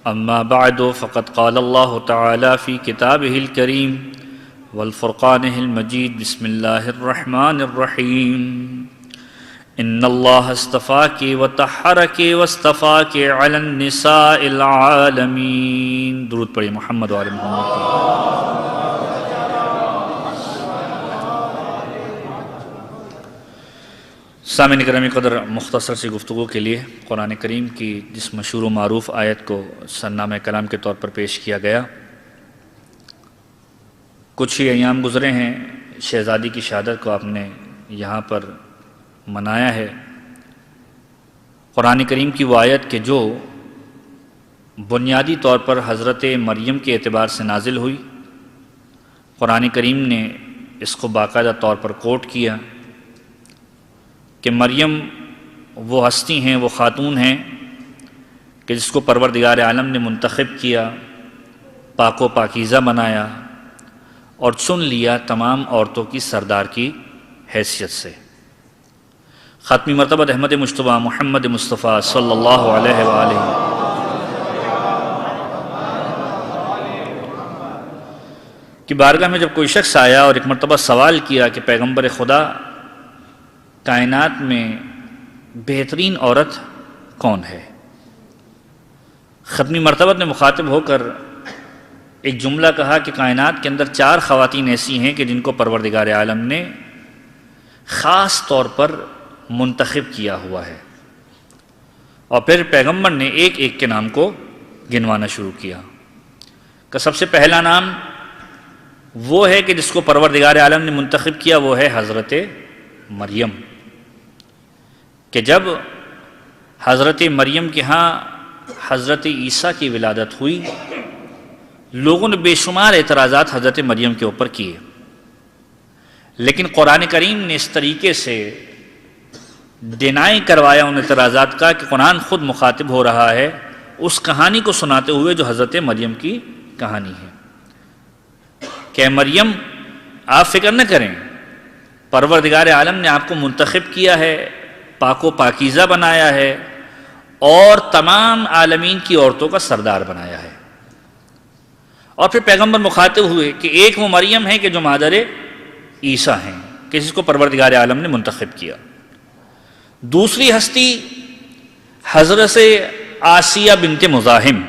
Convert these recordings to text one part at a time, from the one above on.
اما بعد فقد قال الله تعالى في كتابه الكريم والفرقان المجيد بسم الله الرحمن الرحيم ان الله اصطفاك وطهرك واصطفاك على النساء العالمين. درود پڑھیے محمد و آل محمد. سامعین گرامی قدر، مختصر سی گفتگو کے لیے قرآن کریم کی جس مشہور و معروف آیت کو سرنامہ کلام کے طور پر پیش کیا گیا. کچھ ہی ایام گزرے ہیں، شہزادی کی شہادت کو آپ نے یہاں پر منایا ہے. قرآن کریم کی وہ آیت کہ جو بنیادی طور پر حضرت مریم کے اعتبار سے نازل ہوئی، قرآن کریم نے اس کو باقاعدہ طور پر کوٹ کیا کہ مریم وہ ہستی ہیں، وہ خاتون ہیں کہ جس کو پروردگار عالم نے منتخب کیا، پاک و پاکیزہ بنایا اور چن لیا تمام عورتوں کی سردار کی حیثیت سے. ختمی مرتبہ احمد مجتبیٰ محمد مصطفیٰ صلی اللہ علیہ وآلہ کی بارگاہ میں جب کوئی شخص آیا اور ایک مرتبہ سوال کیا کہ پیغمبر خدا، کائنات میں بہترین عورت کون ہے؟ ختمی مرتبہ نے مخاطب ہو کر ایک جملہ کہا کہ کائنات کے اندر 4 خواتین ایسی ہیں کہ جن کو پروردگار عالم نے خاص طور پر منتخب کیا ہوا ہے. اور پھر پیغمبر نے ایک ایک کے نام کو گنوانا شروع کیا کہ سب سے پہلا نام وہ ہے کہ جس کو پروردگار عالم نے منتخب کیا، وہ ہے حضرت مریم. کہ جب حضرت مریم کے ہاں حضرت عیسیٰ کی ولادت ہوئی، لوگوں نے بے شمار اعتراضات حضرت مریم کے اوپر کیے، لیکن قرآن کریم نے اس طریقے سے ڈینائی کروایا ان اعتراضات کا کہ قرآن خود مخاطب ہو رہا ہے اس کہانی کو سناتے ہوئے جو حضرت مریم کی کہانی ہے کہ مریم آپ فکر نہ کریں، پروردگار عالم نے آپ کو منتخب کیا ہے، پاک و پاکیزہ بنایا ہے اور تمام عالمین کی عورتوں کا سردار بنایا ہے. اور پھر پیغمبر مخاطب ہوئے کہ ایک وہ مریم ہے کہ جو مادر عیسیٰ ہیں کہ جس کو پروردگار عالم نے منتخب کیا. دوسری ہستی حضرت آسیہ بنت مزاحم،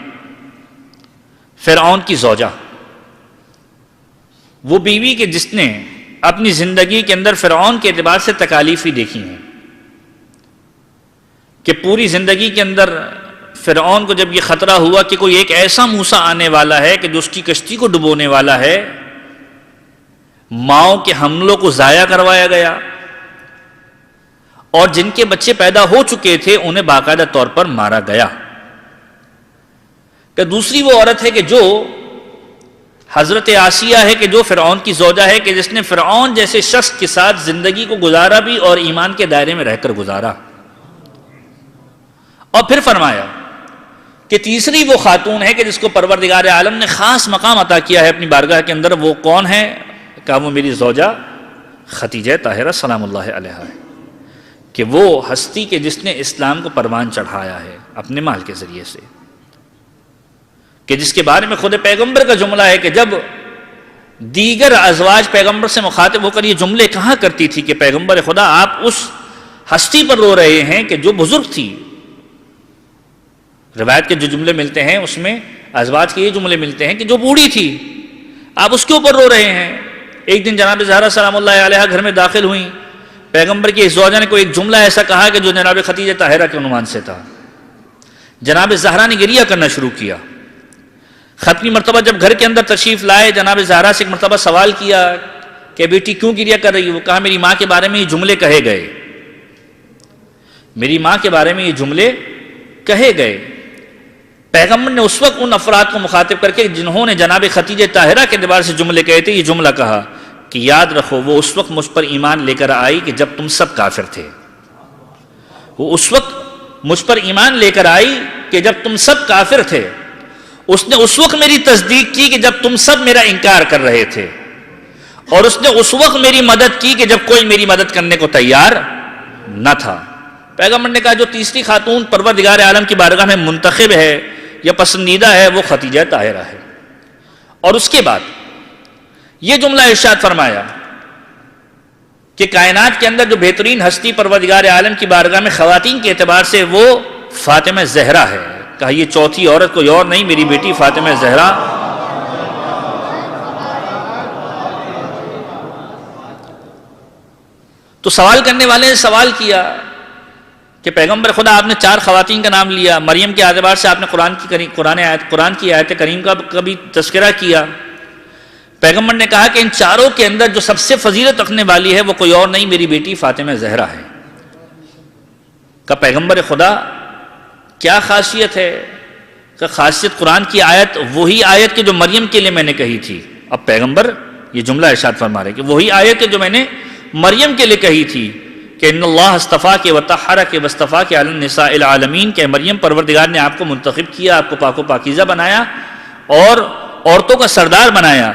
فرعون کی زوجہ، وہ بیوی کہ جس نے اپنی زندگی کے اندر فرعون کے اعتبار سے تکالیف ہی دیکھی ہیں کہ پوری زندگی کے اندر فرعون کو جب یہ خطرہ ہوا کہ کوئی ایک ایسا موسیٰ آنے والا ہے کہ جو اس کی کشتی کو ڈبونے والا ہے، ماؤں کے حملوں کو ضائع کروایا گیا اور جن کے بچے پیدا ہو چکے تھے انہیں باقاعدہ طور پر مارا گیا. کہ دوسری وہ عورت ہے کہ جو حضرت آسیہ ہے کہ جو فرعون کی زوجہ ہے کہ جس نے فرعون جیسے شخص کے ساتھ زندگی کو گزارا بھی اور ایمان کے دائرے میں رہ کر گزارا. اور پھر فرمایا کہ تیسری وہ خاتون ہے کہ جس کو پروردگار عالم نے خاص مقام عطا کیا ہے اپنی بارگاہ کے اندر. وہ کون ہے؟ کہا وہ میری زوجہ خدیجہ طاہرہ سلام اللہ علیہا ہے کہ وہ ہستی کہ جس نے اسلام کو پروان چڑھایا ہے اپنے مال کے ذریعے سے، کہ جس کے بارے میں خود پیغمبر کا جملہ ہے کہ جب دیگر ازواج پیغمبر سے مخاطب ہو کر یہ جملے کہا کرتی تھی کہ پیغمبر خدا آپ اس ہستی پر رو رہے ہیں کہ جو بزرگ تھی. روایت کے جو جملے ملتے ہیں اس میں ازواج کے یہ جملے ملتے ہیں کہ جو بوڑھی تھی آپ اس کے اوپر رو رہے ہیں. ایک دن جناب زہرا سلام اللہ علیہا گھر میں داخل ہوئیں، پیغمبر کی زوجہ نے کوئی ایک جملہ ایسا کہا کہ جو جناب خدیجہ طاہرہ کے عنوان سے تھا. جناب زہرا نے گریہ کرنا شروع کیا. ختمی مرتبہ جب گھر کے اندر تشریف لائے، جناب زہرا سے ایک مرتبہ سوال کیا کہ بیٹی کیوں گریہ کر رہی ہے؟ وہ کہا میری ماں کے بارے میں یہ جملے کہے گئے، میری ماں کے بارے میں یہ جملے کہے گئے. پیغمبر نے اس وقت ان افراد کو مخاطب کر کے جنہوں نے جناب خدیجہ طاہرہ کے اعتبار سے جملے کہے تھے، یہ جملہ کہا کہ یاد رکھو وہ اس وقت مجھ پر ایمان لے کر آئی کہ جب تم سب کافر تھے. وہ اس وقت مجھ پر ایمان لے کر آئی کہ جب تم سب کافر تھے. اس نے اس وقت میری تصدیق کی کہ جب تم سب میرا انکار کر رہے تھے، اور اس نے اس وقت میری مدد کی کہ جب کوئی میری مدد کرنے کو تیار نہ تھا. پیغمبر نے کہا جو تیسری خاتون پروردگار عالم کی بارگاہ میں منتخب ہے یا پسندیدہ ہے وہ خدیجہ طاہرہ ہے۔ اور اس کے بعد یہ جملہ ارشاد فرمایا کہ کائنات کے اندر جو بہترین ہستی پروردگار عالم کی بارگاہ میں خواتین کے اعتبار سے وہ فاطمہ زہرا ہے۔ کہا یہ چوتھی عورت کوئی اور نہیں، میری بیٹی فاطمہ زہرا۔ تو سوال کرنے والے نے سوال کیا کہ پیغمبر خدا آپ نے 4 خواتین کا نام لیا، مریم کے اعتبار سے آپ نے قرآن کی آیت کریم کا کبھی تذکرہ کیا۔ پیغمبر نے کہا کہ ان چاروں کے اندر جو سب سے فضیلت رکھنے والی ہے وہ کوئی اور نہیں، میری بیٹی فاطمہ زہرا ہے۔ کہ پیغمبر خدا کیا خاصیت ہے؟ کہ خاصیت قرآن کی آیت وہی آیت کہ جو مریم کے لیے میں نے کہی تھی۔ اب پیغمبر یہ جملہ ارشاد فرما رہے کہ وہی آیت کہ جو میں نے مریم کے لیے کہی تھی کہ ان اللہ اصطفیٰ کے وطہرہ کے واصطفیٰ کے علی النساء العالمین، کہ مریم پروردگار نے آپ کو منتخب کیا، آپ کو پاک و پاکیزہ بنایا اور عورتوں کا سردار بنایا۔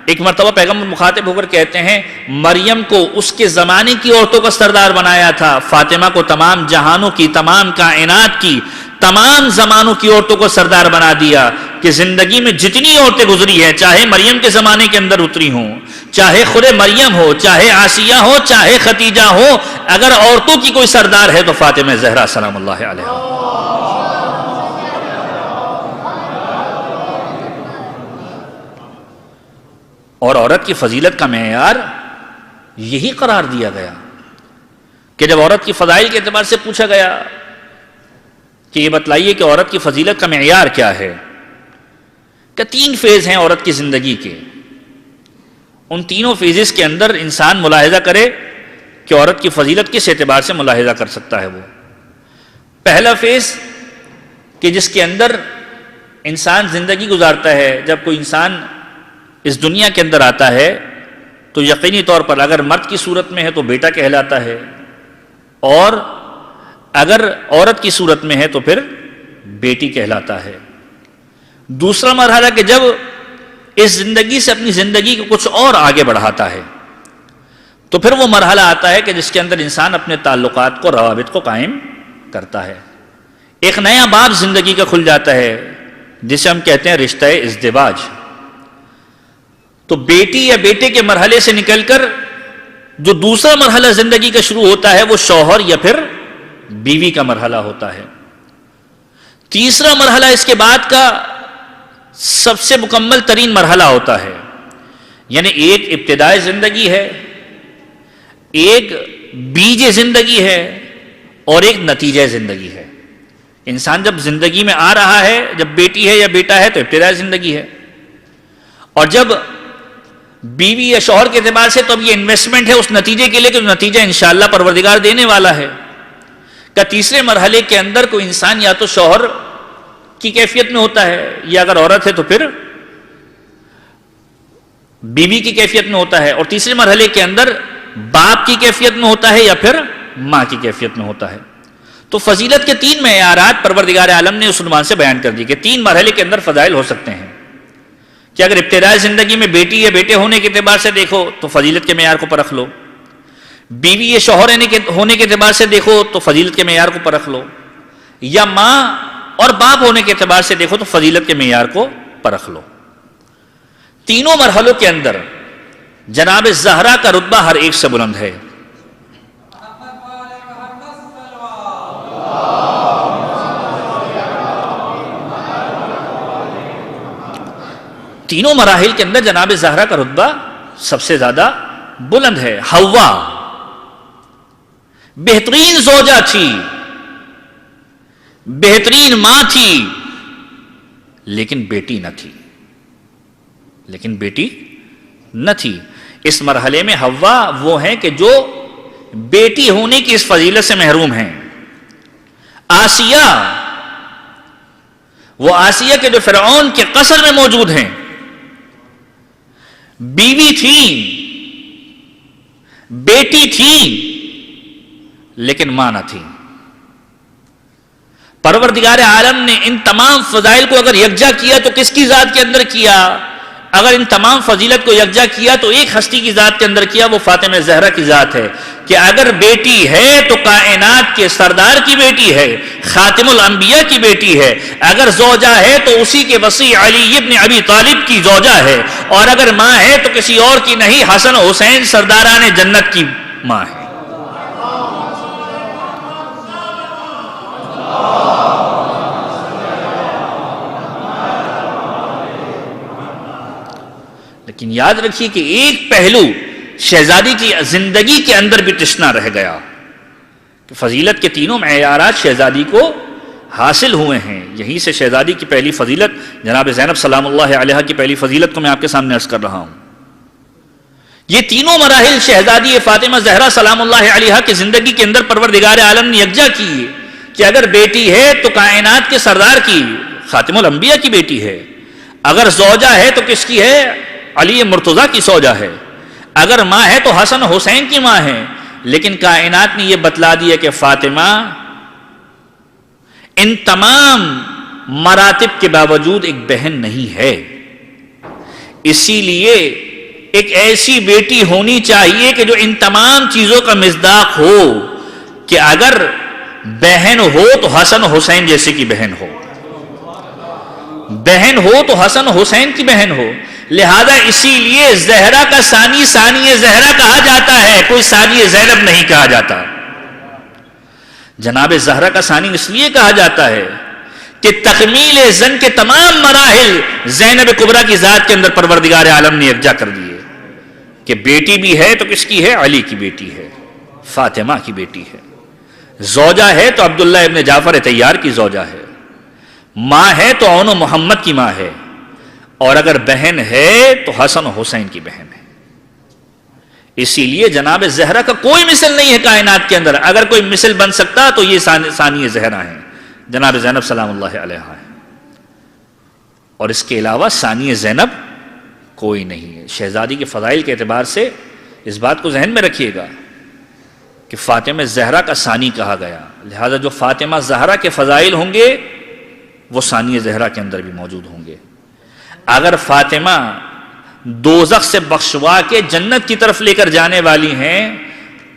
ایک مرتبہ پیغمبر مخاطب ہو کر کہتے ہیں مریم کو اس کے زمانے کی عورتوں کا سردار بنایا تھا، فاطمہ کو تمام جہانوں کی، تمام کائنات کی، تمام زمانوں کی عورتوں کو سردار بنا دیا کہ زندگی میں جتنی عورتیں گزری ہیں، چاہے مریم کے زمانے کے اندر اتری ہوں، چاہے خود مریم ہو، چاہے آسیہ ہو، چاہے ختیجہ ہو، اگر عورتوں کی کوئی سردار ہے تو فاطمہ زہرا سلام اللہ علیہا۔ اور عورت کی فضیلت کا معیار یہی قرار دیا گیا کہ جب عورت کی فضائل کے اعتبار سے پوچھا گیا کہ یہ بتلائیے کہ عورت کی فضیلت کا معیار کیا ہے، کہ 3 فیز ہیں عورت کی زندگی کے، ان تینوں فیزز کے اندر انسان ملاحظہ کرے کہ عورت کی فضیلت کس اعتبار سے ملاحظہ کر سکتا ہے۔ وہ پہلا فیز کہ جس کے اندر انسان زندگی گزارتا ہے، جب کوئی انسان اس دنیا کے اندر آتا ہے تو یقینی طور پر اگر مرد کی صورت میں ہے تو بیٹا کہلاتا ہے، اور اگر عورت کی صورت میں ہے تو پھر بیٹی کہلاتا ہے۔ دوسرا مرحلہ کہ جب اس زندگی سے اپنی زندگی کو کچھ اور آگے بڑھاتا ہے تو پھر وہ مرحلہ آتا ہے کہ جس کے اندر انسان اپنے تعلقات کو، روابط کو قائم کرتا ہے۔ ایک نیا باب زندگی کا کھل جاتا ہے جسے ہم کہتے ہیں رشتہ ازدواج۔ تو بیٹی یا بیٹے کے مرحلے سے نکل کر جو دوسرا مرحلہ زندگی کا شروع ہوتا ہے وہ شوہر یا پھر بیوی کا مرحلہ ہوتا ہے۔ تیسرا مرحلہ اس کے بعد کا سب سے مکمل ترین مرحلہ ہوتا ہے، یعنی ایک ابتدائی زندگی ہے، ایک بیج زندگی ہے اور ایک نتیجہ زندگی ہے۔ انسان جب زندگی میں آ رہا ہے، جب بیٹی ہے یا بیٹا ہے تو ابتدائی زندگی ہے، اور جب بیوی یا شوہر کے اعتبار سے تو اب یہ انویسٹمنٹ ہے اس نتیجے کے لیے کہ نتیجہ انشاءاللہ پروردگار دینے والا ہے۔ کہ تیسرے مرحلے کے اندر کوئی انسان یا تو شوہر کی کیفیت میں ہوتا ہے، یا اگر عورت ہے تو پھر بیوی کی کیفیت میں ہوتا ہے، اور تیسرے مرحلے کے اندر باپ کی کیفیت میں ہوتا ہے یا پھر ماں کی کیفیت میں ہوتا ہے۔ تو فضیلت کے 3 معیارات پروردگار عالم نے اس عنوان سے بیان کر دی کہ 3 مرحلے کے اندر فضائل ہو سکتے ہیں، کہ اگر ابتدائی زندگی میں بیٹی یا بیٹے ہونے کے اعتبار سے دیکھو تو فضیلت کے معیار کو پرکھ لو، بیوی یا شوہر ہونے کے اعتبار سے دیکھو تو فضیلت کے معیار کو پرکھ لو، یا ماں اور باپ ہونے کے اعتبار سے دیکھو تو فضیلت کے معیار کو پرکھ لو۔ تینوں مرحلوں کے اندر جناب زہرا کا رتبہ ہر ایک سے بلند ہے۔ تینوں مراحل کے اندر جناب زہرا کا رتبہ سب سے زیادہ بلند ہے۔ حوا بہترین زوجہ تھی، بہترین ماں تھی، لیکن بیٹی نہ تھی۔ اس مرحلے میں حوا وہ ہیں کہ جو بیٹی ہونے کی اس فضیلت سے محروم ہیں۔ آسیہ وہ آسیہ کے جو فرعون کے قصر میں موجود ہیں، بیوی تھی، بیٹی تھی، لیکن ماں نہ تھی۔ پروردگار عالم نے ان تمام فضائل کو اگر یکجا کیا تو کس کی ذات کے اندر کیا؟ اگر ان تمام فضیلت کو یکجا کیا تو ایک ہستی کی ذات کے اندر کیا، وہ فاطمہ زہرا کی ذات ہے، کہ اگر بیٹی ہے تو کائنات کے سردار کی بیٹی ہے، خاتم الانبیاء کی بیٹی ہے، اگر زوجہ ہے تو اسی کے وصی علی ابن ابی طالب کی زوجہ ہے، اور اگر ماں ہے تو کسی اور کی نہیں، حسن حسین سرداران جنت کی ماں ہے۔ لیکن یاد رکھیے کہ ایک پہلو شہزادی کی زندگی کے اندر بھی تشنا رہ گیا کہ فضیلت کے تینوں معیارات شہزادی کو حاصل ہوئے ہیں۔ یہیں سے شہزادی کی پہلی فضیلت جناب زینب سلام اللہ علیہا کی پہلی فضیلت کو میں آپ کے سامنے عرض کر رہا ہوں۔ یہ تینوں مراحل شہزادی فاطمہ زہرا سلام اللہ علیہا کی زندگی کے اندر پروردگار عالم نے یکجا کی کہ اگر بیٹی ہے تو کائنات کے سردار کی، خاتم الانبیاء کی بیٹی ہے، اگر زوجہ ہے تو کس کی ہے؟ علی مرتضیٰ کی زوجہ ہے، اگر ماں ہے تو حسن حسین کی ماں ہے۔ لیکن کائنات نے یہ بتلا دیا کہ فاطمہ ان تمام مراتب کے باوجود ایک بہن نہیں ہے، اسی لیے ایک ایسی بیٹی ہونی چاہیے کہ جو ان تمام چیزوں کا مصداق ہو، کہ اگر بہن ہو تو حسن حسین جیسے کی بہن ہو، بہن ہو تو حسن حسین کی بہن ہو۔ لہذا اسی لیے زہرا کا ثانی ثانی زہرا کہا جاتا ہے، کوئی ثانی زینب نہیں کہا جاتا۔ جناب زہرا کا ثانی اس لیے کہا جاتا ہے کہ تکمیل زن کے تمام مراحل زینب کبریٰ کی ذات کے اندر پروردگار عالم نے یکجا کر دیے، کہ بیٹی بھی ہے تو کس کی ہے؟ علی کی بیٹی ہے، فاطمہ کی بیٹی ہے، زوجہ ہے تو عبداللہ ابن جعفر طیار کی زوجہ ہے، ماں ہے تو اون و محمد کی ماں ہے، اور اگر بہن ہے تو حسن حسین کی بہن ہے۔ اسی لیے جناب زہرا کا کوئی مثل نہیں ہے کائنات کے اندر، اگر کوئی مثل بن سکتا تو یہ ثانی زہرا ہیں، جناب زینب سلام اللہ علیہا ہے، اور اس کے علاوہ ثانی زینب کوئی نہیں ہے۔ شہزادی کے فضائل کے اعتبار سے اس بات کو ذہن میں رکھیے گا کہ فاطمہ زہرا کا ثانی کہا گیا، لہذا جو فاطمہ زہرا کے فضائل ہوں گے وہ ثانی زہرا کے اندر بھی موجود ہوں گے۔ اگر فاطمہ دوزخ سے بخشوا کے جنت کی طرف لے کر جانے والی ہیں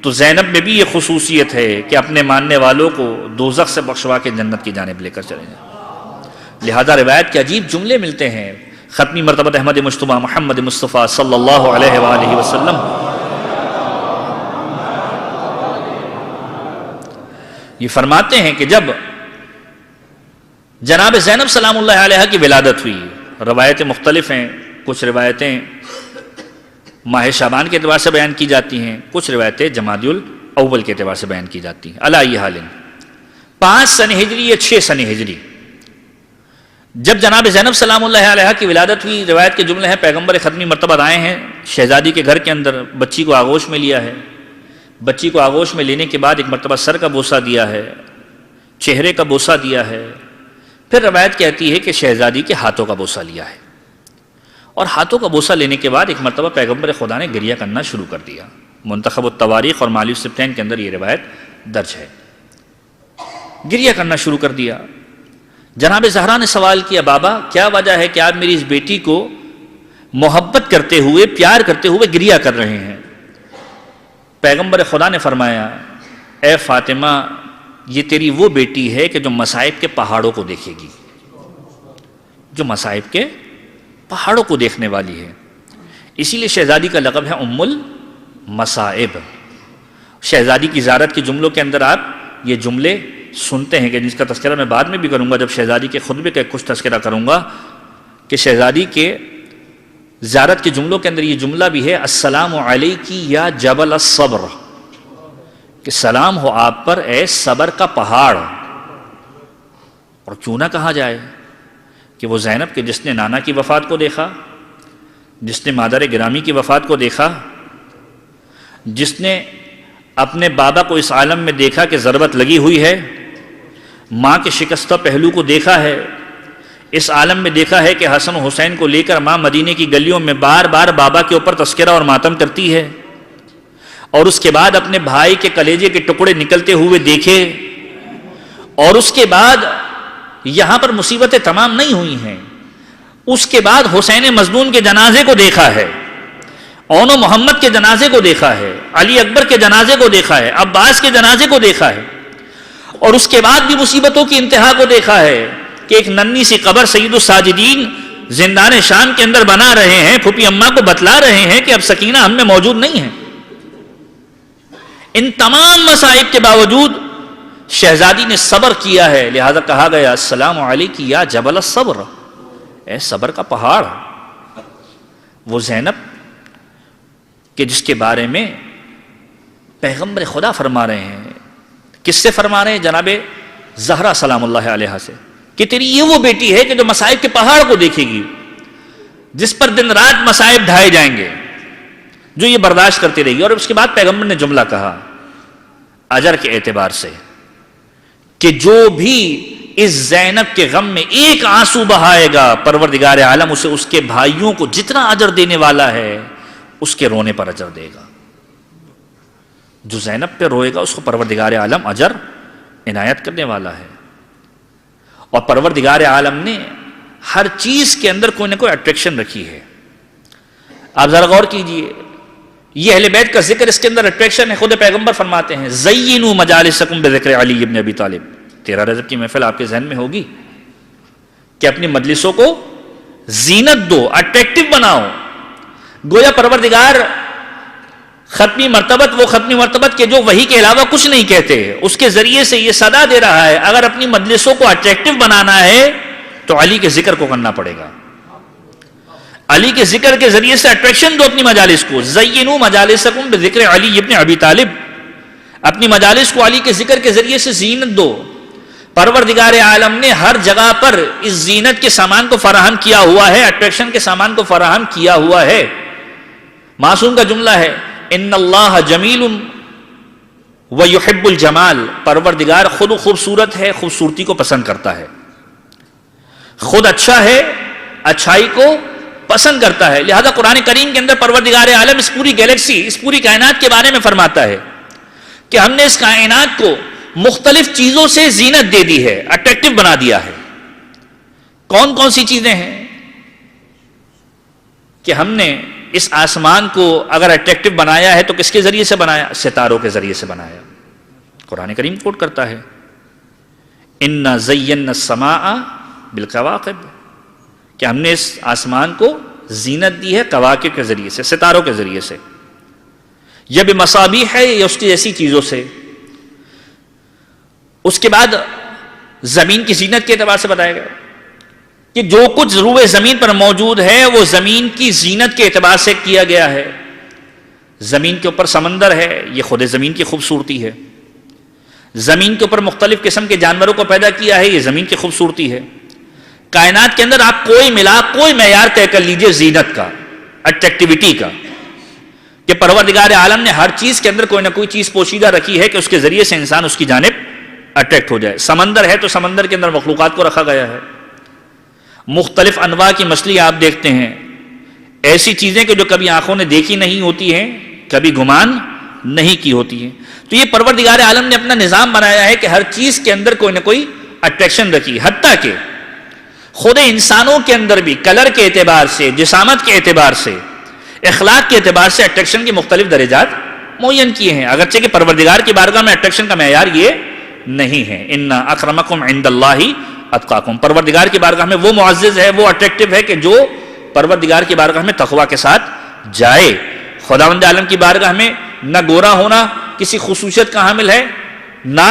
تو زینب میں بھی یہ خصوصیت ہے کہ اپنے ماننے والوں کو دوزخ سے بخشوا کے جنت کی جانب لے کر چلے جائیں۔ لہذا روایت کے عجیب جملے ملتے ہیں ختمی مرتبہ احمد مجتبی محمد مصطفیٰ صلی اللہ علیہ وآلہ وسلم، یہ فرماتے ہیں کہ جب جناب زینب سلام اللہ علیہ کی ولادت ہوئی، روایتیں مختلف ہیں، کچھ روایتیں ماہ شعبان کے اعتبار سے بیان کی جاتی ہیں، کچھ روایتیں جمادی الاول کے اعتبار سے بیان کی جاتی ہیں۔ علی ای حال 5 سن ہجری یا 6 سن ہجری جب جناب زینب سلام اللہ علیہ کی ولادت ہوئی، روایت کے جملے ہیں پیغمبر ختمی مرتبہ آئے ہیں شہزادی کے گھر کے اندر، بچی کو آغوش میں لیا ہے، بچی کو آغوش میں لینے کے بعد ایک مرتبہ سر کا بوسہ دیا ہے، چہرے کا بوسہ دیا ہے، پھر روایت کہتی ہے کہ شہزادی کے ہاتھوں کا بوسہ لیا ہے، اور ہاتھوں کا بوسہ لینے کے بعد ایک مرتبہ پیغمبر خدا نے گریہ کرنا شروع کر دیا۔ منتخب التواریخ اور معالی السبتین کے اندر یہ روایت درج ہے، گریہ کرنا شروع کر دیا۔ جناب زہرا نے سوال کیا، بابا کیا وجہ ہے کہ آپ میری اس بیٹی کو محبت کرتے ہوئے، پیار کرتے ہوئے گریہ کر رہے ہیں؟ پیغمبر خدا نے فرمایا، اے فاطمہ یہ تیری وہ بیٹی ہے کہ جو مصائب کے پہاڑوں کو دیکھے گی، جو مصائب کے پہاڑوں کو دیکھنے والی ہے، اسی لیے شہزادی کا لقب ہے ام المصائب۔ شہزادی کی زیارت کے جملوں کے اندر آپ یہ جملے سنتے ہیں کہ جس کا تذکرہ میں بعد میں بھی کروں گا، جب شہزادی کے خطبے کا کچھ تذکرہ کروں گا، کہ شہزادی کے زیارت کے جملوں کے اندر یہ جملہ بھی ہے، السلام علیکی یا جبل الصبر، کہ سلام ہو آپ پر اے صبر کا پہاڑ۔ اور کیوں نہ کہا جائے کہ وہ زینب کہ جس نے نانا کی وفات کو دیکھا، جس نے مادر گرامی کی وفات کو دیکھا، جس نے اپنے بابا کو اس عالم میں دیکھا کہ ضربت لگی ہوئی ہے، ماں کے شکستہ پہلو کو دیکھا ہے، اس عالم میں دیکھا ہے کہ حسن و حسین کو لے کر ماں مدینے کی گلیوں میں بار بار بابا کے اوپر تذکرہ اور ماتم کرتی ہے، اور اس کے بعد اپنے بھائی کے کلیجے کے ٹکڑے نکلتے ہوئے دیکھے، اور اس کے بعد یہاں پر مصیبتیں تمام نہیں ہوئی ہیں، اس کے بعد حسین مظنون کے جنازے کو دیکھا ہے، اون و محمد کے جنازے کو دیکھا ہے، علی اکبر کے جنازے کو دیکھا ہے، عباس کے جنازے کو دیکھا ہے، اور اس کے بعد بھی مصیبتوں کی انتہا کو دیکھا ہے کہ ایک ننھی سی قبر سید الساجدین زندان شام کے اندر بنا رہے ہیں، پھوپھی اماں کو بتلا رہے ہیں کہ اب سکینہ ہم میں موجود نہیں ہے۔ ان تمام مصائب کے باوجود شہزادی نے صبر کیا ہے، لہذا کہا گیا السلام علیک یا جبل الصبر، اے صبر کا پہاڑ۔ وہ زینب کہ جس کے بارے میں پیغمبر خدا فرما رہے ہیں، کس سے فرما رہے ہیں؟ جناب زہرا سلام اللہ علیہا سے، کہ تیری یہ وہ بیٹی ہے کہ جو مصائب کے پہاڑ کو دیکھے گی، جس پر دن رات مصائب ڈھائے جائیں گے، جو یہ برداشت کرتی رہے گی۔ اور اس کے بعد پیغمبر نے جملہ کہا اجر کے اعتبار سے کہ جو بھی اس زینب کے غم میں ایک آنسو بہائے گا، پروردگار عالم اسے اس کے بھائیوں کو جتنا اجر دینے والا ہے اس کے رونے پر اجر دے گا۔ جو زینب پہ روئے گا اس کو پروردگار عالم اجر عنایت کرنے والا ہے۔ اور پروردگار عالم نے ہر چیز کے اندر کوئی نہ کوئی اٹریکشن رکھی ہے۔ آپ ذرا غور کیجئے، یہ اہل بیت کا ذکر، اس کے اندر اٹریکشن ہے۔ خود پیغمبر فرماتے ہیں زینوا مجالسکم بذکر علی ابن ابی طالب۔ 13 رجب کی محفل آپ کے ذہن میں ہوگی کہ اپنی مجلسوں کو زینت دو، اٹریکٹیو بناؤ۔ گویا پروردگار ختمی مرتبت، وہ ختمی مرتبت کے جو وحی کے علاوہ کچھ نہیں کہتے، اس کے ذریعے سے یہ صدا دے رہا ہے اگر اپنی مجلسوں کو اٹریکٹیو بنانا ہے تو علی کے ذکر کو کرنا پڑے گا۔ علی کے ذکر کے ذریعے سے اٹریکشن دو اپنی مجالس کو۔ زینوا مجالسکم بذکر علی ابن ابی طالب، اپنی مجالس کو علی کے ذکر کے ذریعے سے زینت دو۔ پروردگار عالم نے ہر جگہ پر اس زینت کے سامان کو فراہم کیا ہوا ہے، اٹریکشن کے سامان کو فراہم کیا ہوا ہے۔ معصوم کا جملہ ہے ان اللہ جمیل ویحب الجمال، پروردگار خود خوبصورت ہے، خوبصورتی کو پسند کرتا ہے، خود اچھا ہے، اچھائی کو پسند کرتا ہے۔ لہذا قرآن کریم کے اندر پروردگار عالم اس پوری گیلیکسی، اس پوری کائنات کے بارے میں فرماتا ہے کہ ہم نے اس کائنات کو مختلف چیزوں سے زینت دے دی ہے، اٹریکٹیو بنا دیا ہے۔ کون کون سی چیزیں ہیں کہ ہم نے اس آسمان کو اگر اٹریکٹیو بنایا ہے تو کس کے ذریعے سے بنایا؟ ستاروں کے ذریعے سے بنایا۔ قرآن کریم کوٹ کرتا ہے اِنَّا زَيَّنَّا السَّمَاءَ بِالْكَوَاقِبِ، کہ ہم نے اس آسمان کو زینت دی ہے کواکب کے ذریعے سے، ستاروں کے ذریعے سے، یا بِمَصَابِیحَ ہے یا اس کی ایسی چیزوں سے۔ اس کے بعد زمین کی زینت کے اعتبار سے بتایا گیا کہ جو کچھ روئے زمین پر موجود ہے وہ زمین کی زینت کے اعتبار سے کیا گیا ہے۔ زمین کے اوپر سمندر ہے، یہ خود زمین کی خوبصورتی ہے۔ زمین کے اوپر مختلف قسم کے جانوروں کو پیدا کیا ہے، یہ زمین کی خوبصورتی ہے۔ کائنات کے اندر آپ کوئی ملا، کوئی معیار طے کر لیجئے زینت کا، اٹریکٹیوٹی کا، کہ پروردگار عالم نے ہر چیز کے اندر کوئی نہ کوئی چیز پوشیدہ رکھی ہے کہ اس کے ذریعے سے انسان اس کی جانب اٹریکٹ ہو جائے۔ سمندر ہے تو سمندر کے اندر مخلوقات کو رکھا گیا ہے، مختلف انواع کی مچھلیاں آپ دیکھتے ہیں، ایسی چیزیں کہ جو کبھی آنکھوں نے دیکھی نہیں ہوتی ہیں، کبھی گمان نہیں کی ہوتی ہیں۔ تو یہ پروردگار عالم نے اپنا نظام بنایا ہے کہ ہر چیز کے اندر کوئی نہ کوئی اٹریکشن رکھی، حتیٰ کہ خود انسانوں کے اندر بھی کلر کے اعتبار سے، جسامت کے اعتبار سے، اخلاق کے اعتبار سے اٹریکشن کے مختلف درجات معین کیے ہیں، اگرچہ کہ پروردگار کی بارگاہ میں اٹریکشن کا معیار یہ نہیں ہے۔ ان اکرمکم عند اللہ اتقاکم، پروردگار کی بارگاہ میں وہ معزز ہے، وہ اٹریکٹیو ہے کہ جو پروردگار کی بارگاہ میں تقوی کے ساتھ جائے۔ خداوند عالم کی بارگاہ میں نہ گورا ہونا کسی خصوصیت کا حامل ہے، نہ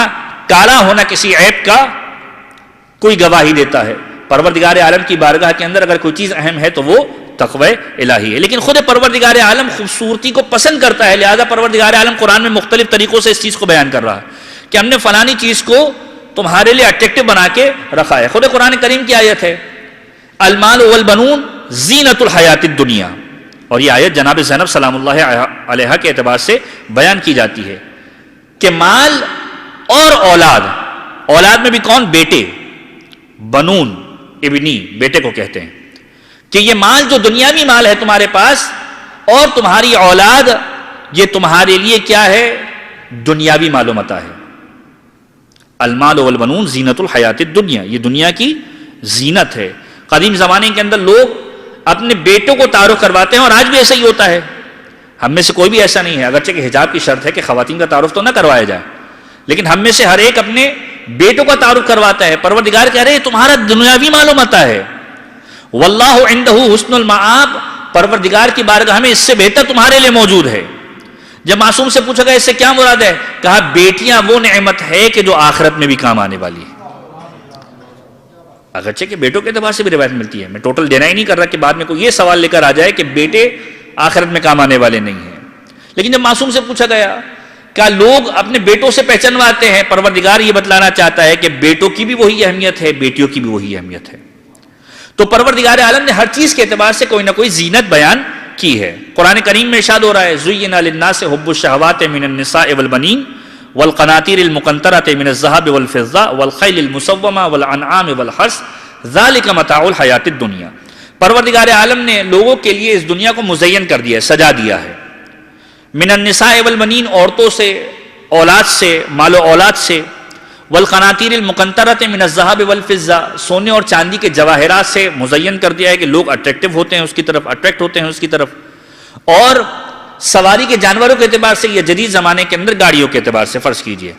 کالا ہونا کسی عیب کا کوئی گواہی دیتا ہے۔ پروردگار عالم کی بارگاہ کے اندر اگر کوئی چیز اہم ہے تو وہ تقوی الہی ہے، لیکن خود پروردگار عالم خوبصورتی کو پسند کرتا ہے، لہذا پروردگار عالم قرآن میں مختلف طریقوں سے اس چیز کو بیان کر رہا ہے کہ ہم نے فلانی چیز کو تمہارے لیے اٹریکٹیو بنا کے رکھا ہے۔ خود قرآن کریم کی آیت ہے المال والبنون زینت الحیات الدنیا، اور یہ آیت جناب زینب سلام اللہ علیہا کے اعتبار سے بیان کی جاتی ہے کہ مال اور اولاد، اولاد میں بھی کون؟ بیٹے، بنون، ابنی، بیٹے کو کہتے ہیں، کہ یہ مال جو دنیاوی مال ہے تمہارے پاس اور تمہاری اولاد، یہ تمہارے لیے کیا ہے؟ دنیاوی مال و متاع ہے۔ المال والبنون زینت الحیات الدنیا، یہ دنیا کی زینت ہے۔ قدیم زمانے کے اندر لوگ اپنے بیٹوں کو تعارف کرواتے ہیں، اور آج بھی ایسا ہی ہوتا ہے. ہم میں سے کوئی بھی ایسا نہیں ہے، اگرچہ کہ حجاب کی شرط ہے کہ خواتین کا تعارف تو نہ کروایا جائے، لیکن ہم میں سے ہر ایک اپنے بیٹوں کا تعارف کرواتا ہے. پروردگار کہہ رہے ہیں تمہارا دنیاوی مال و متاع ہے، واللہ عندہ حسن المآب، پروردگار کی بارگاہ میں اس سے بہتر تمہارے لیے موجود ہے. جب معصوم سے پوچھا گیا اس سے کیا مراد ہے، کہا بیٹیاں وہ نعمت ہے کہ جو آخرت میں بھی کام آنے والی ہے. اگرچہ کہ بیٹوں کے اعتبار سے بھی روایت ملتی ہے، میں ٹوٹل ڈینائی نہیں کر رہا کہ بعد میں کوئی یہ سوال لے کر آ جائے کہ بیٹے آخرت میں کام آنے والے نہیں ہیں. لیکن جب معصوم سے پوچھا گیا کیا لوگ اپنے بیٹوں سے پہچانواتے ہیں، پروردگار یہ بتلانا چاہتا ہے کہ بیٹوں کی بھی وہی اہمیت ہے، بیٹیوں کی بھی وہی اہمیت ہے. تو پروردگار عالم نے ہر چیز کے اعتبار سے کوئی نہ کوئی زینت بیان کی ہے. قرآن کریم میں ارشاد ہو رہا ہے زُيِّنَ لِلنَّاسِ حُبُّ الشَّهَوَاتِ مِنَ النِّسَاءِ وَالْبَنِينَ وَالْقَنَاطِيرِ الْمُقَنطَرَةِ مِنَ الذَّهَبِ وَالْفِضَّةِ وَالْخَيْلِ الْمُسَوَّمَةِ وَالْأَنْعَامِ وَالْحَرْثِ ذَلِكَ مَتَاعُ الْحَيَاةِ الدُّنْيَا. پروردگار عالم نے لوگوں کے لیے اس دنیا کو مزین کر دیا ہے، سجا دیا ہے. من النساء والبنین، عورتوں سے، اولاد سے، مال و اولاد سے، والقناطیر المقنطرۃ من الذهب والفضہ، سونے اور چاندی کے جواہرات سے مزین کر دیا ہے کہ لوگ اٹریکٹیو ہوتے ہیں اس کی طرف، اٹریکٹ ہوتے ہیں اس کی طرف. اور سواری کے جانوروں کے اعتبار سے، یا جدید زمانے کے اندر گاڑیوں کے اعتبار سے فرض کیجئے.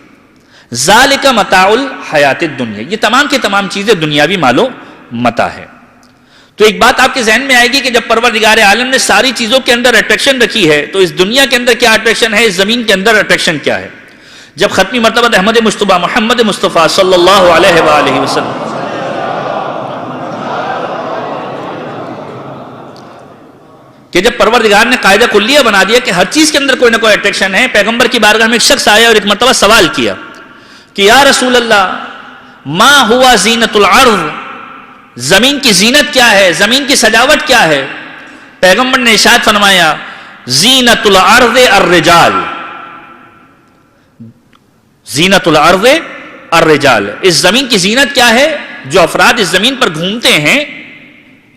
ذالک متاع الحیات الدنیا، یہ تمام کی تمام چیزیں دنیاوی مال و متاع ہے. تو ایک بات آپ کے ذہن میں آئے گی کہ جب پروردگار عالم نے ساری چیزوں کے اندر اٹریکشن رکھی ہے تو اس دنیا کے اندر کیا اٹریکشن ہے، اس زمین کے اندر اٹریکشن کیا ہے. جب ختمی مرتبہ احمد مصطفیٰ محمد مصطفیٰ صلی اللہ علیہ وآلہ وسلم کہ جب پروردگار نے قاعدہ کلیہ بنا دیا کہ ہر چیز کے اندر کوئی نہ کوئی اٹریکشن ہے، پیغمبر کی بارگاہ میں ایک شخص آیا اور ایک مرتبہ سوال کیا کہ یا رسول اللہ ما ہوا زینت الارض، زمین کی زینت کیا ہے، زمین کی سجاوٹ کیا ہے. پیغمبر نے ارشاد فرمایا زینت الارض الرجال، زینت الارض الرجال، اس زمین کی زینت کیا ہے، جو افراد اس زمین پر گھومتے ہیں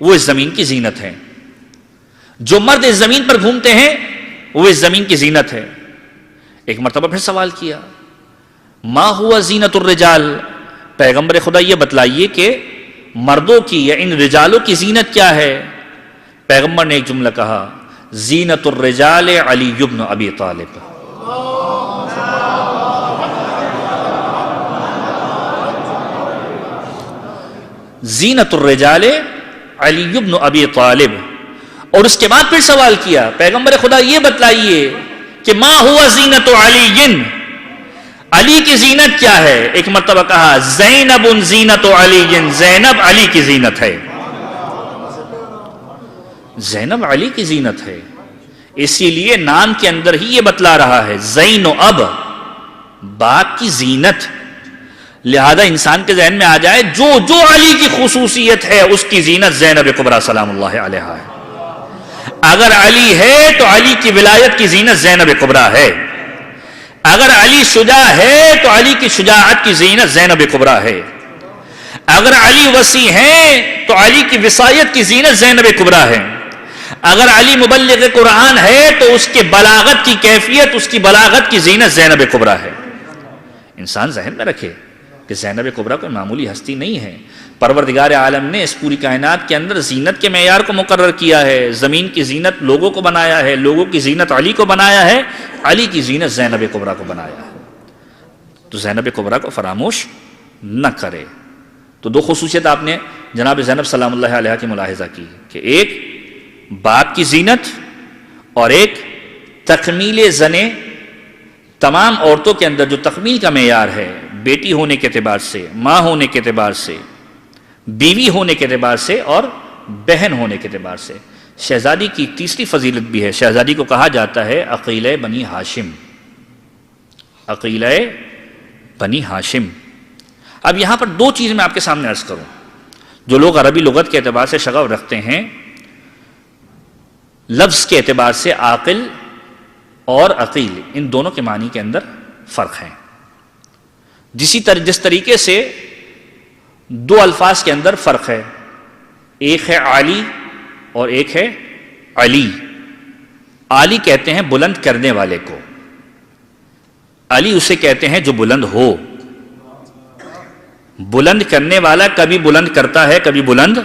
وہ اس زمین کی زینت ہے، جو مرد اس زمین پر گھومتے ہیں وہ اس زمین کی زینت ہے. ایک مرتبہ پھر سوال کیا ما ہوا زینت الرجال، پیغمبر خدا یہ بتلائیے کہ مردوں کی یا ان رجالوں کی زینت کیا ہے. پیغمبر نے ایک جملہ کہا زینت الرجال علی بن ابی طالب، زینت الرجال علی بن ابی طالب. اور اس کے بعد پھر سوال کیا پیغمبر خدا یہ بتلائیے کہ ما ہوا زینت علی، علی کی زینت کیا ہے. ایک مرتبہ کہا زینب زینت علی، زینب علی کی زینت ہے، زینب علی کی زینت ہے. اسی لیے نام کے اندر ہی یہ بتلا رہا ہے زین و اب، باپ کی زینت. لہذا انسان کے ذہن میں آ جائے جو جو علی کی خصوصیت ہے اس کی زینت زینب کبریٰ سلام اللہ علیہا ہے. اگر علی ہے تو علی کی ولایت کی زینت زینب کبریٰ ہے، اگر علی شجاع ہے تو علی کی شجاعت کی زینت زینب کبریٰ ہے، اگر علی وسیع ہے تو علی کی وصایت کی زینت زینب کبریٰ ہے، اگر علی مبلغ قرآن ہے تو اس کے بلاغت کی کیفیت، اس کی بلاغت کی زینت زینب کبریٰ ہے. انسان ذہن میں رکھے کہ زینب کبریٰ کوئی معمولی ہستی نہیں ہے. پروردگار عالم نے اس پوری کائنات کے اندر زینت کے معیار کو مقرر کیا ہے. زمین کی زینت لوگوں کو بنایا ہے، لوگوں کی زینت علی کو بنایا ہے، علی کی زینت زینب کبریٰ کو بنایا ہے. تو زینب کبریٰ کو فراموش نہ کرے. تو دو خصوصیت آپ نے جناب زینب سلام اللہ علیہ کی ملاحظہ کی کہ ایک باپ کی زینت اور ایک تکمیل زنے. تمام عورتوں کے اندر جو تکمیل کا معیار ہے، بیٹی ہونے کے اعتبار سے، ماں ہونے کے اعتبار سے، بیوی ہونے کے اعتبار سے اور بہن ہونے کے اعتبار سے. شہزادی کی تیسری فضیلت بھی ہے، شہزادی کو کہا جاتا ہے عقیلہ بنی ہاشم، عقیلہ بنی ہاشم. اب یہاں پر دو چیز میں آپ کے سامنے عرض کروں. جو لوگ عربی لغت کے اعتبار سے شغف رکھتے ہیں، لفظ کے اعتبار سے عاقل اور عقیل ان دونوں کے معنی کے اندر فرق ہے. جس طریقے سے دو الفاظ کے اندر فرق ہے، ایک ہے عالی اور ایک ہے علی. عالی کہتے ہیں بلند کرنے والے کو، علی اسے کہتے ہیں جو بلند ہو. بلند کرنے والا کبھی بلند کرتا ہے کبھی بلند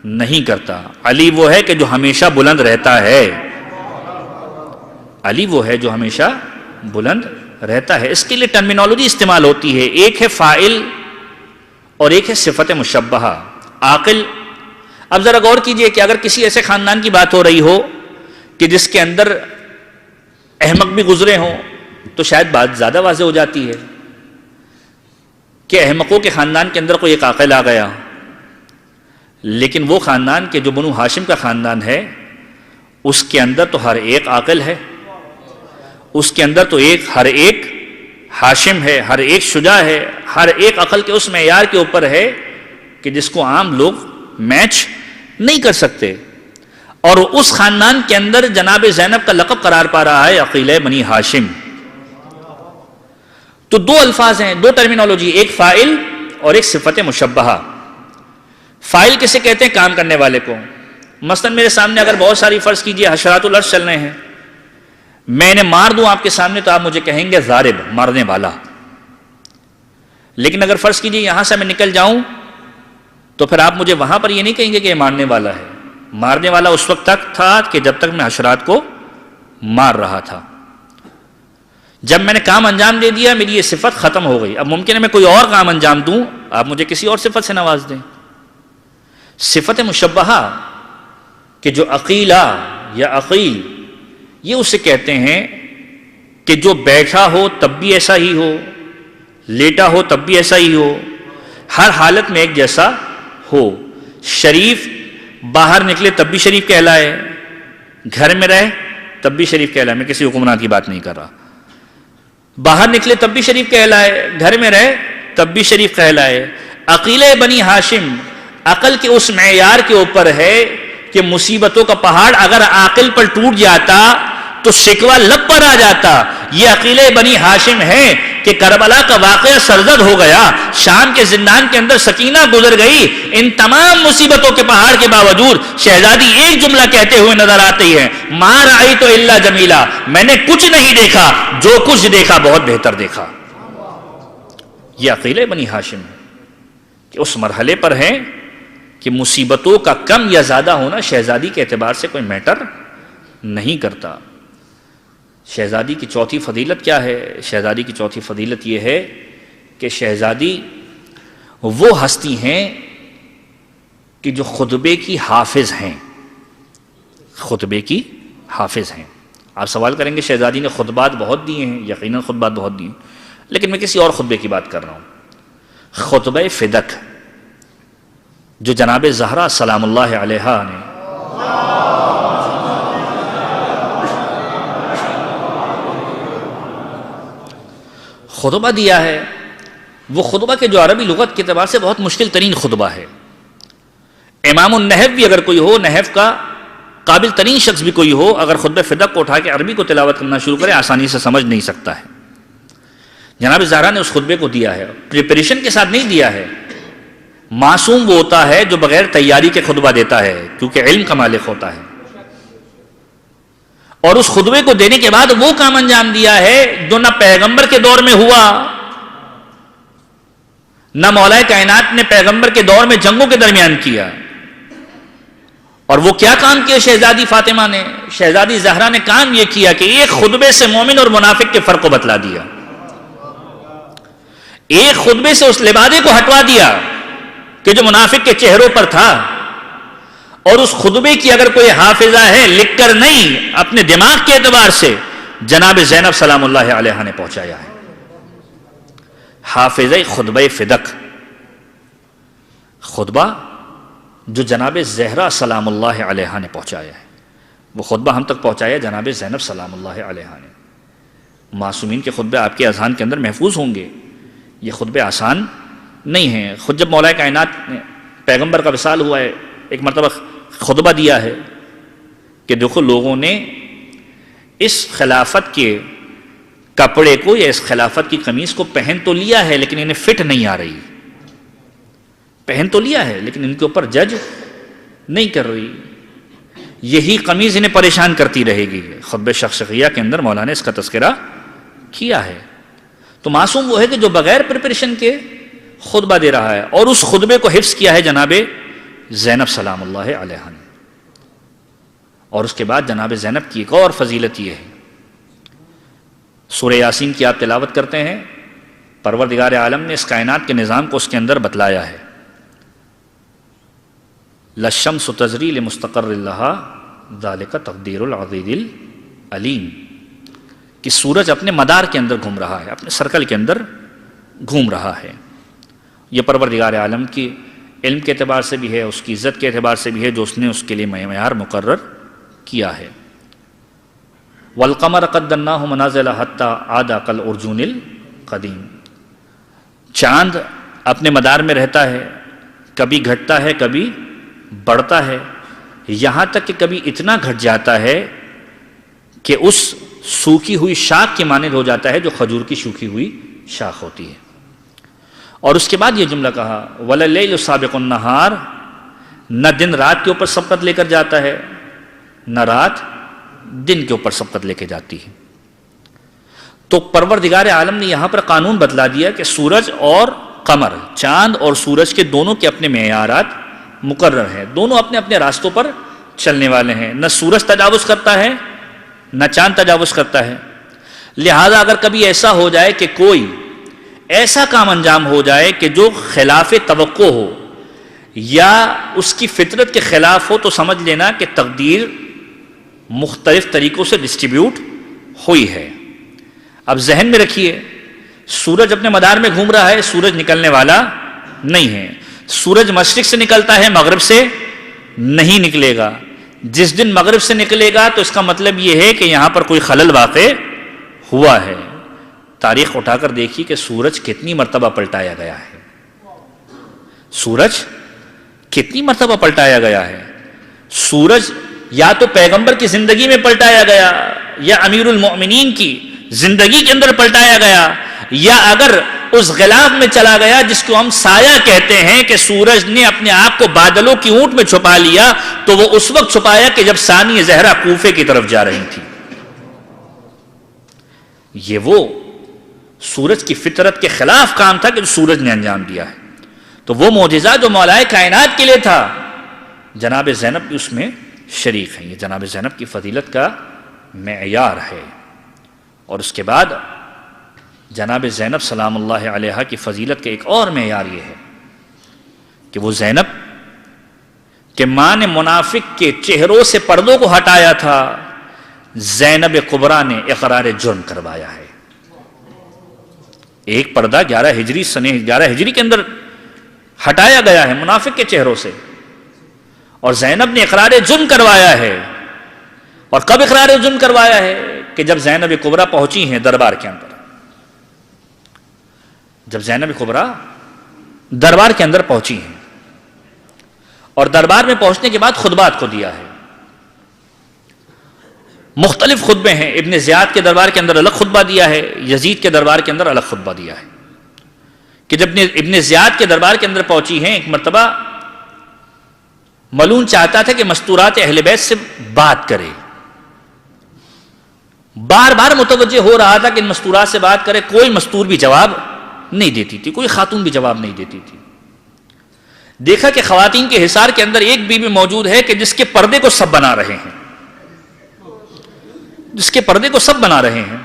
نہیں کرتا. علی وہ ہے کہ جو ہمیشہ بلند رہتا ہے. علی وہ ہے جو ہمیشہ بلند رہتا ہے. اس کے لیے ٹرمینالوجی استعمال ہوتی ہے. ایک ہے فاعل اور ایک ہے صفت مشبہہ. عاقل. اب ذرا غور کیجئے کہ اگر کسی ایسے خاندان کی بات ہو رہی ہو کہ جس کے اندر احمق بھی گزرے ہوں تو شاید بات زیادہ واضح ہو جاتی ہے کہ احمقوں کے خاندان کے اندر کوئی ایک عاقل آ گیا، لیکن وہ خاندان کہ جو بنو ہاشم کا خاندان ہے اس کے اندر تو ہر ایک عاقل ہے، اس کے اندر تو ہر ایک ہاشم ہے، ہر ایک شجاع ہے، ہر ایک عقل کے اس معیار کے اوپر ہے کہ جس کو عام لوگ میچ نہیں کر سکتے. اور اس خاندان کے اندر جناب زینب کا لقب قرار پا رہا ہے عقیلہ بنی ہاشم. تو دو الفاظ ہیں، دو ٹرمینالوجی، ایک فاعل اور ایک صفت مشبہہ. فاعل کسے کہتے ہیں؟ کام کرنے والے کو. مثلا میرے سامنے اگر بہت ساری فرض کیجئے حشرات الارض چل رہے ہیں، میں انہیں مار دوں آپ کے سامنے تو آپ مجھے کہیں گے ضارب، مارنے والا. لیکن اگر فرض کیجئے یہاں سے میں نکل جاؤں تو پھر آپ مجھے وہاں پر یہ نہیں کہیں گے کہ یہ مارنے والا ہے. مارنے والا اس وقت تک تھا کہ جب تک میں حشرات کو مار رہا تھا. جب میں نے کام انجام دے دیا میری یہ صفت ختم ہو گئی. اب ممکن ہے میں کوئی اور کام انجام دوں، آپ مجھے کسی اور صفت سے نواز دیں. صفت مشبہہ کہ جو عقیلہ یا عقیل، یہ اسے کہتے ہیں کہ جو بیٹھا ہو تب بھی ایسا ہی ہو، لیٹا ہو تب بھی ایسا ہی ہو، ہر حالت میں ایک جیسا ہو. شریف باہر نکلے تب بھی شریف کہلائے، گھر میں رہے تب بھی شریف کہلائے. میں کسی حکمران کی بات نہیں کر رہا. باہر نکلے تب بھی شریف کہلائے، گھر میں رہے تب بھی شریف کہلائے. عقیلہ بنی ہاشم عقل کے اس معیار کے اوپر ہے کہ مصیبتوں کا پہاڑ اگر عاقل پر ٹوٹ جاتا تو شکوہ لب پر آ جاتا. یہ عقیلہ بنی ہاشم ہے کہ کربلا کا واقعہ سرزد ہو گیا، شام کے زندان کے اندر سکینہ گزر گئی، ان تمام مصیبتوں کے پہاڑ کے باوجود شہزادی ایک جملہ کہتے ہوئے نظر آتی ہے، ما رأیت الا جمیلا، میں نے کچھ نہیں دیکھا، جو کچھ دیکھا بہت بہتر دیکھا. یہ عقیلہ بنی ہاشم ہے کہ اس مرحلے پر ہے کہ مصیبتوں کا کم یا زیادہ ہونا شہزادی کے اعتبار سے کوئی میٹر نہیں کرتا. شہزادی کی چوتھی فضیلت کیا ہے؟ شہزادی کی چوتھی فضیلت یہ ہے کہ شہزادی وہ ہستی ہیں کہ جو خطبے کی حافظ ہیں. خطبے کی حافظ ہیں. آپ سوال کریں گے شہزادی نے خطبات بہت دیے ہیں، یقیناً خطبات بہت دیے ہیں، لیکن میں کسی اور خطبے کی بات کر رہا ہوں. خطبہ فدق جو جناب زہرا سلام اللہ علیہا نے خطبہ دیا ہے، وہ خطبہ کے جو عربی لغت کے اعتبار سے بہت مشکل ترین خطبہ ہے. امام النحو بھی اگر کوئی ہو، نحو کا قابل ترین شخص بھی کوئی ہو، اگر خطبہ فدق کو اٹھا کے عربی کو تلاوت کرنا شروع کرے آسانی سے سمجھ نہیں سکتا ہے. جناب زہرا نے اس خطبے کو دیا ہے، پریپریشن کے ساتھ نہیں دیا ہے. معصوم وہ ہوتا ہے جو بغیر تیاری کے خطبہ دیتا ہے، کیونکہ علم کا مالک ہوتا ہے. اور اس خطبے کو دینے کے بعد وہ کام انجام دیا ہے جو نہ پیغمبر کے دور میں ہوا، نہ مولا کائنات نے پیغمبر کے دور میں جنگوں کے درمیان کیا. اور وہ کیا کام کیا شہزادی فاطمہ نے، شہزادی زہرا نے کام یہ کیا کہ ایک خطبے سے مومن اور منافق کے فرق کو بتلا دیا. ایک خطبے سے اس لبادے کو ہٹوا دیا کہ جو منافق کے چہروں پر تھا، اور اس خطبے کی اگر کوئی حافظہ ہے لکھ کر نہیں اپنے دماغ کے اعتبار سے جناب زینب سلام اللہ علیہا نے پہنچایا ہے. حافظہ خطبہ فدق، خطبہ جو جناب زہرا سلام اللہ علیہا نے پہنچایا ہے، وہ خطبہ ہم تک پہنچایا جناب زینب سلام اللہ علیہا نے. معصومین کے خطبے آپ کے اذہان کے اندر محفوظ ہوں گے. یہ خطبے آسان نہیں ہیں. خود جب مولا کائنات نے پیغمبر کا وصال ہوا ہے، ایک مرتبہ خطبہ دیا ہے کہ دیکھو لوگوں نے اس خلافت کے کپڑے کو یا اس خلافت کی قمیص کو پہن تو لیا ہے لیکن انہیں فٹ نہیں آ رہی. پہن تو لیا ہے لیکن ان کے اوپر جج نہیں کر رہی. یہی قمیض انہیں پریشان کرتی رہے گی. خطبہ شخصیہ کے اندر مولانا نے اس کا تذکرہ کیا ہے. تو معصوم وہ ہے کہ جو بغیر پریپریشن کے خطبہ دے رہا ہے، اور اس خطبے کو حفظ کیا ہے جناب زینب سلام اللہ علیہا نے۔ اور اس کے بعد جناب زینب کی ایک اور فضیلت یہ ہے، سورہ یاسین کی آپ تلاوت کرتے ہیں، پروردگار عالم نے اس کائنات کے نظام کو اس کے اندر بتلایا ہے، لَلشَّمْسُ تَجْرِی لِمُسْتَقَرٍّ لَہَا ذَلِکَ تَقْدِیرُ الْعَزِیزِ الْعَلِیمِ، کہ سورج اپنے مدار کے اندر گھوم رہا ہے، اپنے سرکل کے اندر گھوم رہا ہے۔ یہ پروردگار عالم کی علم کے اعتبار سے بھی ہے، اس کی عزت کے اعتبار سے بھی ہے، جو اس نے اس کے لیے معیار مقرر کیا ہے۔ وَالْقَمَرَ قَدَّرْنَاهُ مَنَازِلَ حَتَّى عَادَ كَالْعُرْجُونِ الْقَدِيمِ، چاند اپنے مدار میں رہتا ہے، کبھی گھٹتا ہے کبھی بڑھتا ہے، یہاں تک کہ کبھی اتنا گھٹ جاتا ہے کہ اس سوکھی ہوئی شاخ کے مانند ہو جاتا ہے جو کھجور کی سوکھی ہوئی شاخ ہوتی ہے۔ اور اس کے بعد یہ جملہ کہا وَلَلَّيْلُ سَابِقُ النَّهَارِ، نہ دن رات کے اوپر سبقت لے کر جاتا ہے، نہ رات دن کے اوپر سبقت لے کے جاتی ہے۔ تو پروردگار عالم نے یہاں پر قانون بتلا دیا کہ سورج اور قمر، چاند اور سورج کے دونوں کے اپنے معیارات مقرر ہیں، دونوں اپنے اپنے راستوں پر چلنے والے ہیں، نہ سورج تجاوز کرتا ہے نہ چاند تجاوز کرتا ہے۔ لہذا اگر کبھی ایسا ہو جائے کہ کوئی ایسا کام انجام ہو جائے کہ جو خلاف توقع ہو یا اس کی فطرت کے خلاف ہو، تو سمجھ لینا کہ تقدیر مختلف طریقوں سے ڈسٹریبیوٹ ہوئی ہے۔ اب ذہن میں رکھیے، سورج اپنے مدار میں گھوم رہا ہے، سورج نکلنے والا نہیں ہے، سورج مشرق سے نکلتا ہے، مغرب سے نہیں نکلے گا۔ جس دن مغرب سے نکلے گا تو اس کا مطلب یہ ہے کہ یہاں پر کوئی خلل واقع ہوا ہے۔ تاریخ اٹھا کر دیکھیے کہ سورج کتنی مرتبہ پلٹایا گیا ہے، سورج کتنی مرتبہ پلٹایا گیا ہے۔ سورج یا تو پیغمبر کی زندگی میں پلٹایا گیا، یا امیر المؤمنین کی زندگی کے اندر پلٹایا گیا، یا اگر اس غلاف میں چلا گیا جس کو ہم سایہ کہتے ہیں کہ سورج نے اپنے آپ کو بادلوں کی اونٹ میں چھپا لیا، تو وہ اس وقت چھپایا کہ جب ثانی زہرا کوفے کی طرف جا رہی تھی۔ یہ وہ سورج کی فطرت کے خلاف کام تھا کہ سورج نے انجام دیا ہے۔ تو وہ معجزہ جو مولائے کائنات کے لیے تھا، جناب زینب بھی اس میں شریک ہیں۔ یہ جناب زینب کی فضیلت کا معیار ہے۔ اور اس کے بعد جناب زینب سلام اللہ علیہا کی فضیلت کا ایک اور معیار یہ ہے کہ وہ زینب کہ ماں نے منافق کے چہروں سے پردوں کو ہٹایا تھا، زینب کبریٰ نے اقرار جرم کروایا ہے۔ ایک پردہ 11 ہجری کے اندر ہٹایا گیا ہے منافق کے چہروں سے، اور زینب نے اقرار جرم کروایا ہے۔ اور کب اقرار جرم کروایا ہے؟ کہ جب زینب کبریٰ پہنچی ہیں دربار کے اندر، جب زینب کبریٰ دربار کے اندر پہنچی ہیں، اور دربار میں پہنچنے کے بعد خطبات کو دیا ہے۔ مختلف خطبے ہیں، ابن زیاد کے دربار کے اندر الگ خطبہ دیا ہے، یزید کے دربار کے اندر الگ خطبہ دیا ہے۔ کہ جب ابن زیاد کے دربار کے اندر پہنچی ہیں، ایک مرتبہ ملعون چاہتا تھا کہ مستورات اہل بیت سے بات کرے، بار بار متوجہ ہو رہا تھا کہ ان مستورات سے بات کرے، کوئی مستور بھی جواب نہیں دیتی تھی، کوئی خاتون بھی جواب نہیں دیتی تھی۔ دیکھا کہ خواتین کے حصار کے اندر ایک بیوی موجود ہے کہ جس کے پردے کو سب بنا رہے ہیں، جس کے پردے کو سب بنا رہے ہیں۔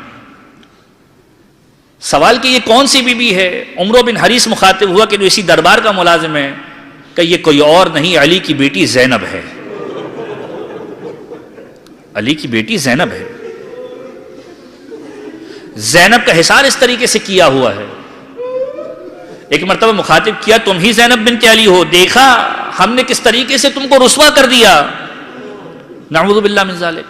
سوال کہ یہ کون سی بیوی ہے؟ عمرو بن حریث مخاطب ہوا کہ جو اسی دربار کا ملازم ہے، کہ یہ کوئی اور نہیں، علی کی بیٹی زینب ہے، علی کی بیٹی زینب ہے۔ زینب کا حصار اس طریقے سے کیا ہوا ہے۔ ایک مرتبہ مخاطب کیا تم ہی زینب بنت علی ہو، دیکھا ہم نے کس طریقے سے تم کو رسوا کر دیا، نعوذ باللہ من ذالک۔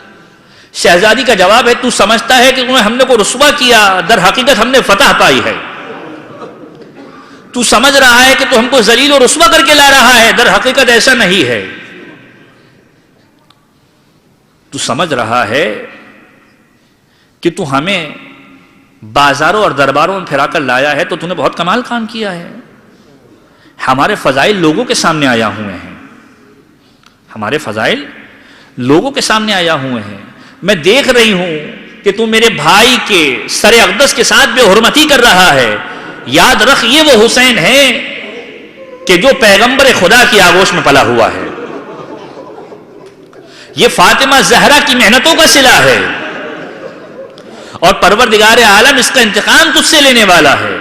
شہزادی کا جواب ہے تو سمجھتا ہے کہ تمہیں ہم نے کو رسوا کیا، در حقیقت ہم نے فتح پائی ہے۔ تو سمجھ رہا ہے کہ تو ہم کو ذلیل و رسوا کر کے لا رہا ہے، در حقیقت ایسا نہیں ہے۔ تو سمجھ رہا ہے کہ تو ہمیں بازاروں اور درباروں میں پھرا کر لایا ہے، تو تو نے بہت کمال کام کیا ہے۔ ہمارے فضائل لوگوں کے سامنے آیا ہوئے ہیں، ہمارے فضائل لوگوں کے سامنے آیا ہوئے ہیں۔ میں دیکھ رہی ہوں کہ تو میرے بھائی کے سر اقدس کے ساتھ بے حرمتی کر رہا ہے، یاد رکھ یہ وہ حسین ہیں کہ جو پیغمبر خدا کی آغوش میں پلا ہوا ہے. یہ فاطمہ زہرا کی محنتوں کا صلہ ہے اور پروردگار عالم اس کا انتقام تجھ سے لینے والا ہے.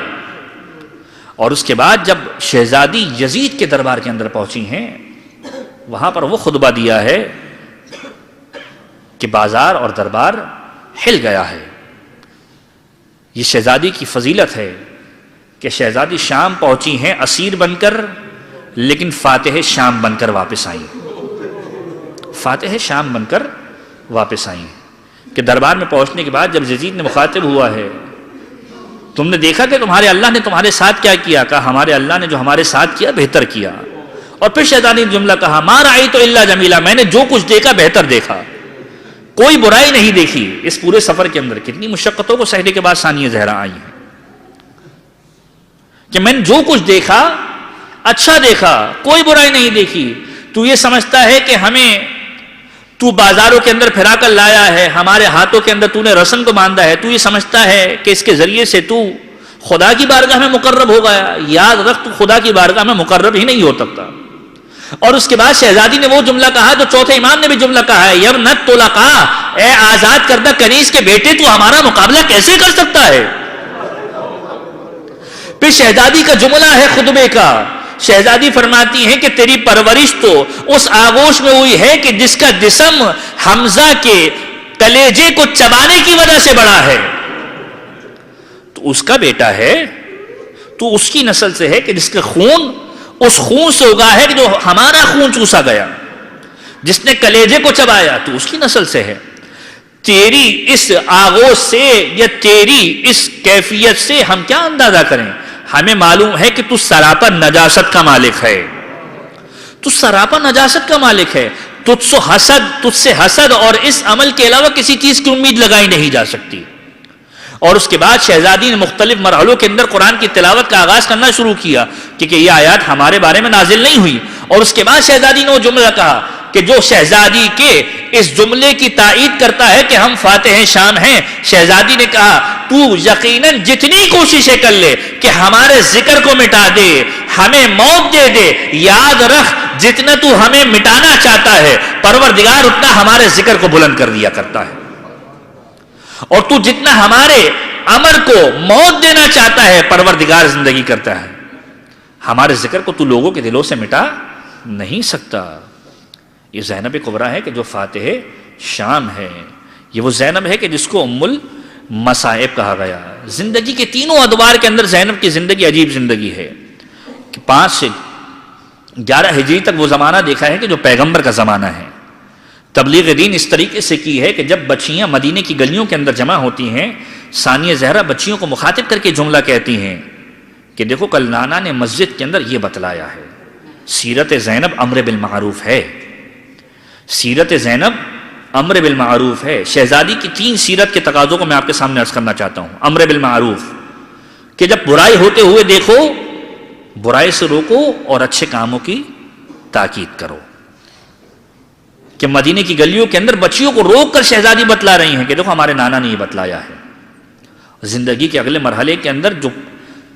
اور اس کے بعد جب شہزادی یزید کے دربار کے اندر پہنچی ہیں، وہاں پر وہ خطبہ دیا ہے کہ بازار اور دربار ہل گیا ہے. یہ شہزادی کی فضیلت ہے کہ شہزادی شام پہنچی ہیں اسیر بن کر، لیکن فاتح شام بن کر واپس آئیں. فاتح شام بن کر واپس آئیں کہ دربار میں پہنچنے کے بعد جب یزید نے مخاطب ہوا ہے، تم نے دیکھا کہ تمہارے اللہ نے تمہارے ساتھ کیا کیا؟ کہا ہمارے اللہ نے جو ہمارے ساتھ کیا بہتر کیا. اور پھر شہزادی نے جملہ کہا ما رأیت الا جمیلا، میں نے جو کچھ دیکھا بہتر دیکھا، کوئی برائی نہیں دیکھی. اس پورے سفر کے اندر کتنی مشقتوں کو سہنے کے بعد ثانیہ زہرا آئی ہیں کہ میں نے جو کچھ دیکھا اچھا دیکھا، کوئی برائی نہیں دیکھی. تو یہ سمجھتا ہے کہ ہمیں تو بازاروں کے اندر پھرا کر لایا ہے، ہمارے ہاتھوں کے اندر تو نے رسم کو باندھا ہے، تو یہ سمجھتا ہے کہ اس کے ذریعے سے تو خدا کی بارگاہ میں مقرب ہو گیا. یاد رکھ تو خدا کی بارگاہ میں مقرب ہی نہیں ہو سکتا. اور اس کے بعد شہزادی نے وہ جملہ کہا جو چوتھے امام نے بھی جملہ کہا ہے، یبنت طلقاء، اے آزاد کردہ کنیز کے بیٹے، تو ہمارا مقابلہ کیسے کر سکتا ہے؟ پھر شہزادی کا جملہ ہے خطبے کا. شہزادی فرماتی ہیں کہ تیری پرورش تو اس آغوش میں ہوئی ہے کہ جس کا جسم حمزہ کے کلیجے کو چبانے کی وجہ سے بڑا ہے. تو اس کا بیٹا ہے، تو اس کی نسل سے ہے کہ جس کا خون اس خون سے اگا ہے کہ جو ہمارا خون چوسا گیا، جس نے کلیجے کو چبایا، تو اس کی نسل سے ہے. تیری اس آغوش سے یا تیری اس کیفیت سے ہم کیا اندازہ کریں؟ ہمیں معلوم ہے کہ تو سراپا نجاست کا مالک ہے، تو سراپا نجاست کا مالک ہے. تجھ سے حسد اور اس عمل کے علاوہ کسی چیز کی امید لگائی نہیں جا سکتی. اور اس کے بعد شہزادی نے مختلف مرحلوں کے اندر قرآن کی تلاوت کا آغاز کرنا شروع کیا کہ یہ آیات ہمارے بارے میں نازل نہیں ہوئی. اور اس کے بعد شہزادی نے وہ جملہ کہا کہ جو شہزادی کے اس جملے کی تائید کرتا ہے کہ ہم فاتح شام ہیں. شہزادی نے کہا تو یقیناً جتنی کوششیں کر لے کہ ہمارے ذکر کو مٹا دے، ہمیں موت دے دے، یاد رکھ جتنا تو ہمیں مٹانا چاہتا ہے پروردگار اتنا ہمارے ذکر کو بلند کر دیا کرتا ہے. اور تو جتنا ہمارے امر کو موت دینا چاہتا ہے پروردگار زندگی کرتا ہے. ہمارے ذکر کو تو لوگوں کے دلوں سے مٹا نہیں سکتا. یہ زینب کبریٰ ہے کہ جو فاتح شام ہے. یہ وہ زینب ہے کہ جس کو ام المصائب کہا گیا. زندگی کے تینوں ادوار کے اندر زینب کی زندگی عجیب زندگی ہے کہ 5 سے 11 ہجری تک وہ زمانہ دیکھا ہے کہ جو پیغمبر کا زمانہ ہے. تبلیغ دین اس طریقے سے کی ہے کہ جب بچیاں مدینے کی گلیوں کے اندر جمع ہوتی ہیں، ثانیہ زہرا بچیوں کو مخاطب کر کے جملہ کہتی ہیں کہ دیکھو کل نانا نے مسجد کے اندر یہ بتلایا ہے، سیرت زینب امر بالمعروف ہے. سیرت زینب امر بالمعروف ہے. شہزادی کی 3 سیرت کے تقاضوں کو میں آپ کے سامنے عرض کرنا چاہتا ہوں. امر بالمعروف کہ جب برائی ہوتے ہوئے دیکھو برائی سے روکو اور اچھے کاموں کی تاکید کرو. کہ مدینے کی گلیوں کے اندر بچیوں کو روک کر شہزادی بتلا رہی ہیں کہ دیکھو ہمارے نانا نے یہ بتلایا ہے. زندگی کے اگلے مرحلے کے اندر جو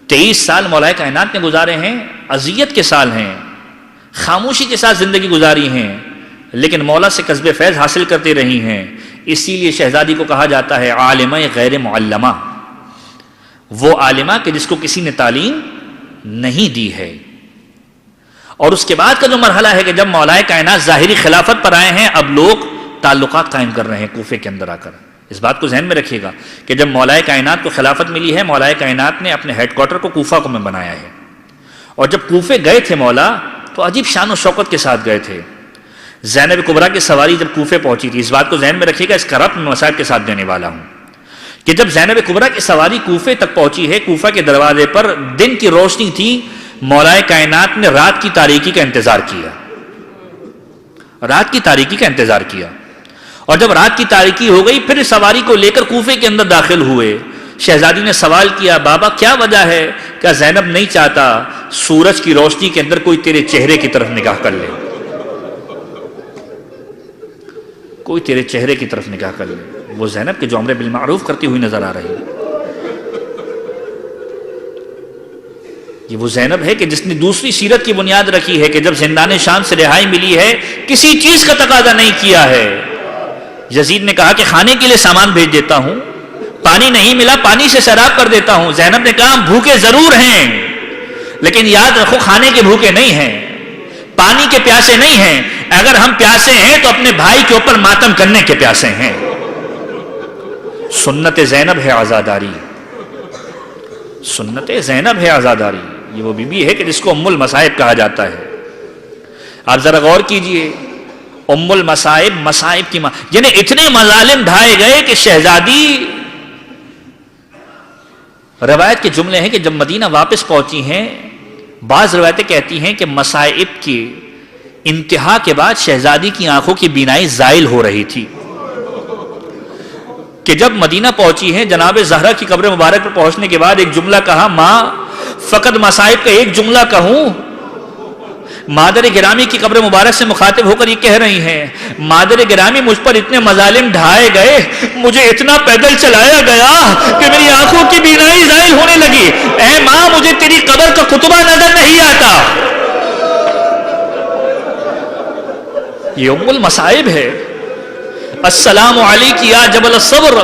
23 سال مولا کائنات نے گزارے ہیں اذیت کے سال ہیں، خاموشی کے ساتھ زندگی گزاری ہیں، لیکن مولا سے کسب فیض حاصل کرتے رہی ہیں. اسی لیے شہزادی کو کہا جاتا ہے عالمہ غیر معلمہ، وہ عالمہ کہ جس کو کسی نے تعلیم نہیں دی ہے. اور اس کے بعد کا جو مرحلہ ہے کہ جب مولا کائنات ظاہری خلافت پر آئے ہیں، اب لوگ تعلقات قائم کر رہے ہیں کوفے کے اندر آ کر. اس بات کو ذہن میں رکھیے گا کہ جب مولا کائنات کو خلافت ملی ہے، مولا کائنات نے اپنے ہیڈ کوارٹر کو کوفہ کو میں بنایا ہے. اور جب کوفے گئے تھے مولا تو عجیب شان و شوکت کے ساتھ گئے تھے. زینب کبریٰ کی سواری جب کوفے پہنچی تھی، اس بات کو ذہن میں رکھیے گا، اس کا ربط میں مسائل کے ساتھ دینے والا ہوں کہ جب زینب کبریٰ کی سواری کوفے تک پہنچی ہے، کوفہ کے دروازے پر دن کی روشنی تھی، مولا کائنات نے رات کی تاریکی کا انتظار کیا. رات کی تاریکی کا انتظار کیا. اور جب رات کی تاریکی ہو گئی پھر سواری کو لے کر کوفے کے اندر داخل ہوئے. شہزادی نے سوال کیا بابا کیا وجہ ہے؟ کیا زینب نہیں چاہتا سورج کی روشنی کے اندر کوئی تیرے چہرے کی طرف نگاہ کر لے، کوئی تیرے چہرے کی طرف نگاہ کر لے. وہ زینب کے جو امر بالمعروف کرتی ہوئی نظر آ رہی. یہ وہ زینب ہے کہ جس نے دوسری سیرت کی بنیاد رکھی ہے کہ جب زندان شام سے رہائی ملی ہے کسی چیز کا تقاضا نہیں کیا ہے. یزید نے کہا کہ کھانے کے لیے سامان بھیج دیتا ہوں، پانی نہیں ملا پانی سے شراب کر دیتا ہوں. زینب نے کہا ہم بھوکے ضرور ہیں لیکن یاد رکھو کھانے کے بھوکے نہیں ہیں، پانی کے پیاسے نہیں ہیں. اگر ہم پیاسے ہیں تو اپنے بھائی کے اوپر ماتم کرنے کے پیاسے ہیں. سنت زینب ہے عزاداری، سنت زینب ہے عزاداری. یہ وہ بی بی ہے کہ جس کو ام المصائب کہا جاتا ہے. آپ ذرا غور کیجئے، ام المصائب، مصائب کی ماں، یعنی اتنے مظالم ڈھائے گئے کہ شہزادی، روایت کے جملے ہیں کہ جب مدینہ واپس پہنچی ہیں، بعض روایتیں کہتی ہیں کہ مصائب کی انتہا کے بعد شہزادی کی آنکھوں کی بینائی زائل ہو رہی تھی، کہ جب مدینہ پہنچی ہیں جناب زہرا کی قبر مبارک پر پہنچنے کے بعد ایک جملہ کہا، ماں فقط مصائب کا ایک جملہ کہوں. مادر گرامی کی قبر مبارک سے مخاطب ہو کر یہ کہہ رہی ہیں، مادر گرامی مجھ پر اتنے مظالم ڈھائے گئے، مجھے اتنا پیدل چلایا گیا کہ میری آنکھوں کی بینائی زائل ہونے لگی. اے ماں مجھے تیری قبر کا خطبہ نظر نہیں آتا. یہ ام المصائب ہے. السلام علیک یا جبل الصبر،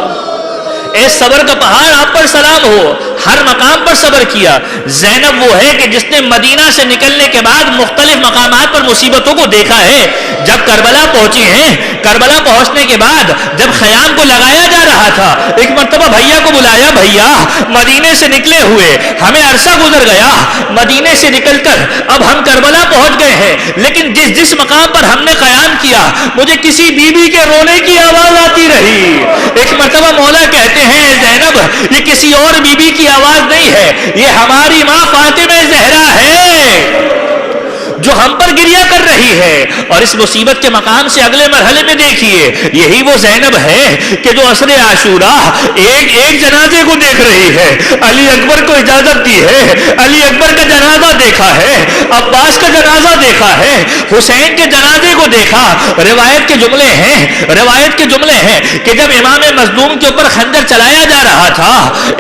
اے صبر کا پہاڑ آپ پر سلام ہو. ہر مقام پر صبر کیا. زینب وہ ہے کہ جس نے مدینہ سے نکلنے کے بعد مختلف مقامات پر مصیبتوں کو دیکھا ہے. جب کربلا پہنچی ہیں، کربلا پہنچنے کے بعد جب خیام کو لگایا جا رہا تھا، ایک مرتبہ بھیا کو بلایا، بھیا مدینے سے نکلے ہوئے ہمیں عرصہ گزر گیا، مدینے سے نکل کر اب ہم کربلا پہنچ گئے ہیں، لیکن جس مقام پر ہم نے قیام کیا مجھے کسی بی بی کے رونے کی آواز آتی رہی. ایک مرتبہ مولا کہتے ہیں زینب یہ کسی اور بی بی کی آواز نہیں ہے، یہ ہماری ماں فاطمہ زہرا ہے جو ہم پر گریہ کر رہی ہے. اور اس مصیبت کے مقام سے اگلے مرحلے میں دیکھیے، یہی وہ زینب ہے کہ جو عصر عاشوراء ایک جنازے کو دیکھ رہی ہے. علی اکبر کو اجازت دی ہے، علی اکبر کا جنازہ دیکھا ہے، عباس کا جنازہ دیکھا ہے، حسین کے جنازے کو دیکھا. روایت کے جملے ہیں کہ جب امام مظلوم کے اوپر خنجر چلایا جا رہا تھا،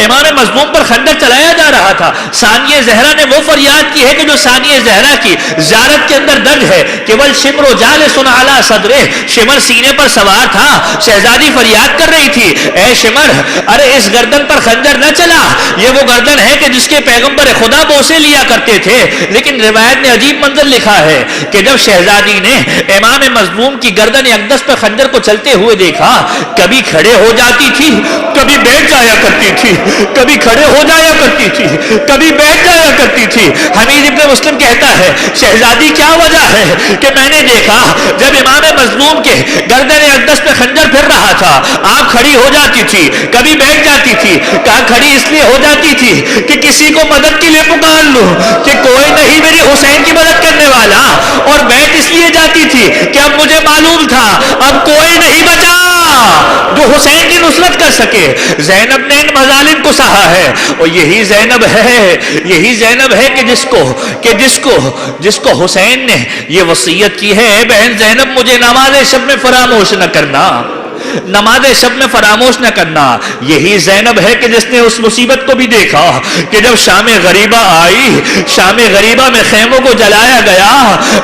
امام مظلوم پر خنجر چلایا جا رہا تھا، ثانیہ زہرا نے وہ فریاد کی ہے کہ جو ثانیہ زہرا کی زیارت کے اندر درج ہے کہ ول شمر جالس علی صدرہ، شمر سینے پر سوار تھا. شہزادی فریاد کر رہی تھی، اے شمر ارے اس گردن پر خنجر نہ چلا، یہ وہ گردن ہے کہ جس کے پیغمبر خدا بوسے لیا کرتے تھے. لیکن روایت نے عجیب منظر لکھا ہے کہ جب شہزادی نے امام مظلوم کی گردن اقدس پر خنجر کو چلتے ہوئے دیکھا، کبھی کھڑے ہو جاتی تھی، کبھی بیٹھ جایا کرتی تھی، کبھی کھڑے ہو جایا کرتی تھی، کبھی بیٹھ جایا کرتی تھی. حمید ابن مسلم کہتا ہے شہزادی کیا وجہ ہے کہ میں نے دیکھا جب امام مظلوم کے گردن اقدس پہ خنجر پھر رہا تھا آپ کھڑی ہو جاتی تھی، کبھی بیٹھ جاتی تھی. کہا کھڑی اس لیے ہو جاتی تھی کہ کسی کو مدد کے لیے پکار لوں کہ کوئی نہیں میری حسین کی مدد کرنے والا، اور بیٹھ اس لیے جاتی تھی کہ اب مجھے معلوم تھا اب کوئی نہیں بچا جو حسین کی نصرت کر سکے. زینب نے ان مظالم کو سہا ہے، اور یہی زینب ہے کہ جس کو حسین نے یہ وصیت کی ہے، بہن زینب مجھے نماز شب میں فراموش نہ کرنا، نماز شب میں فراموش نہ کرنا. یہی زینب ہے کہ جس نے اس مصیبت کو بھی دیکھا کہ جب شام غریبہ آئی، شام غریبہ میں خیموں کو جلایا گیا.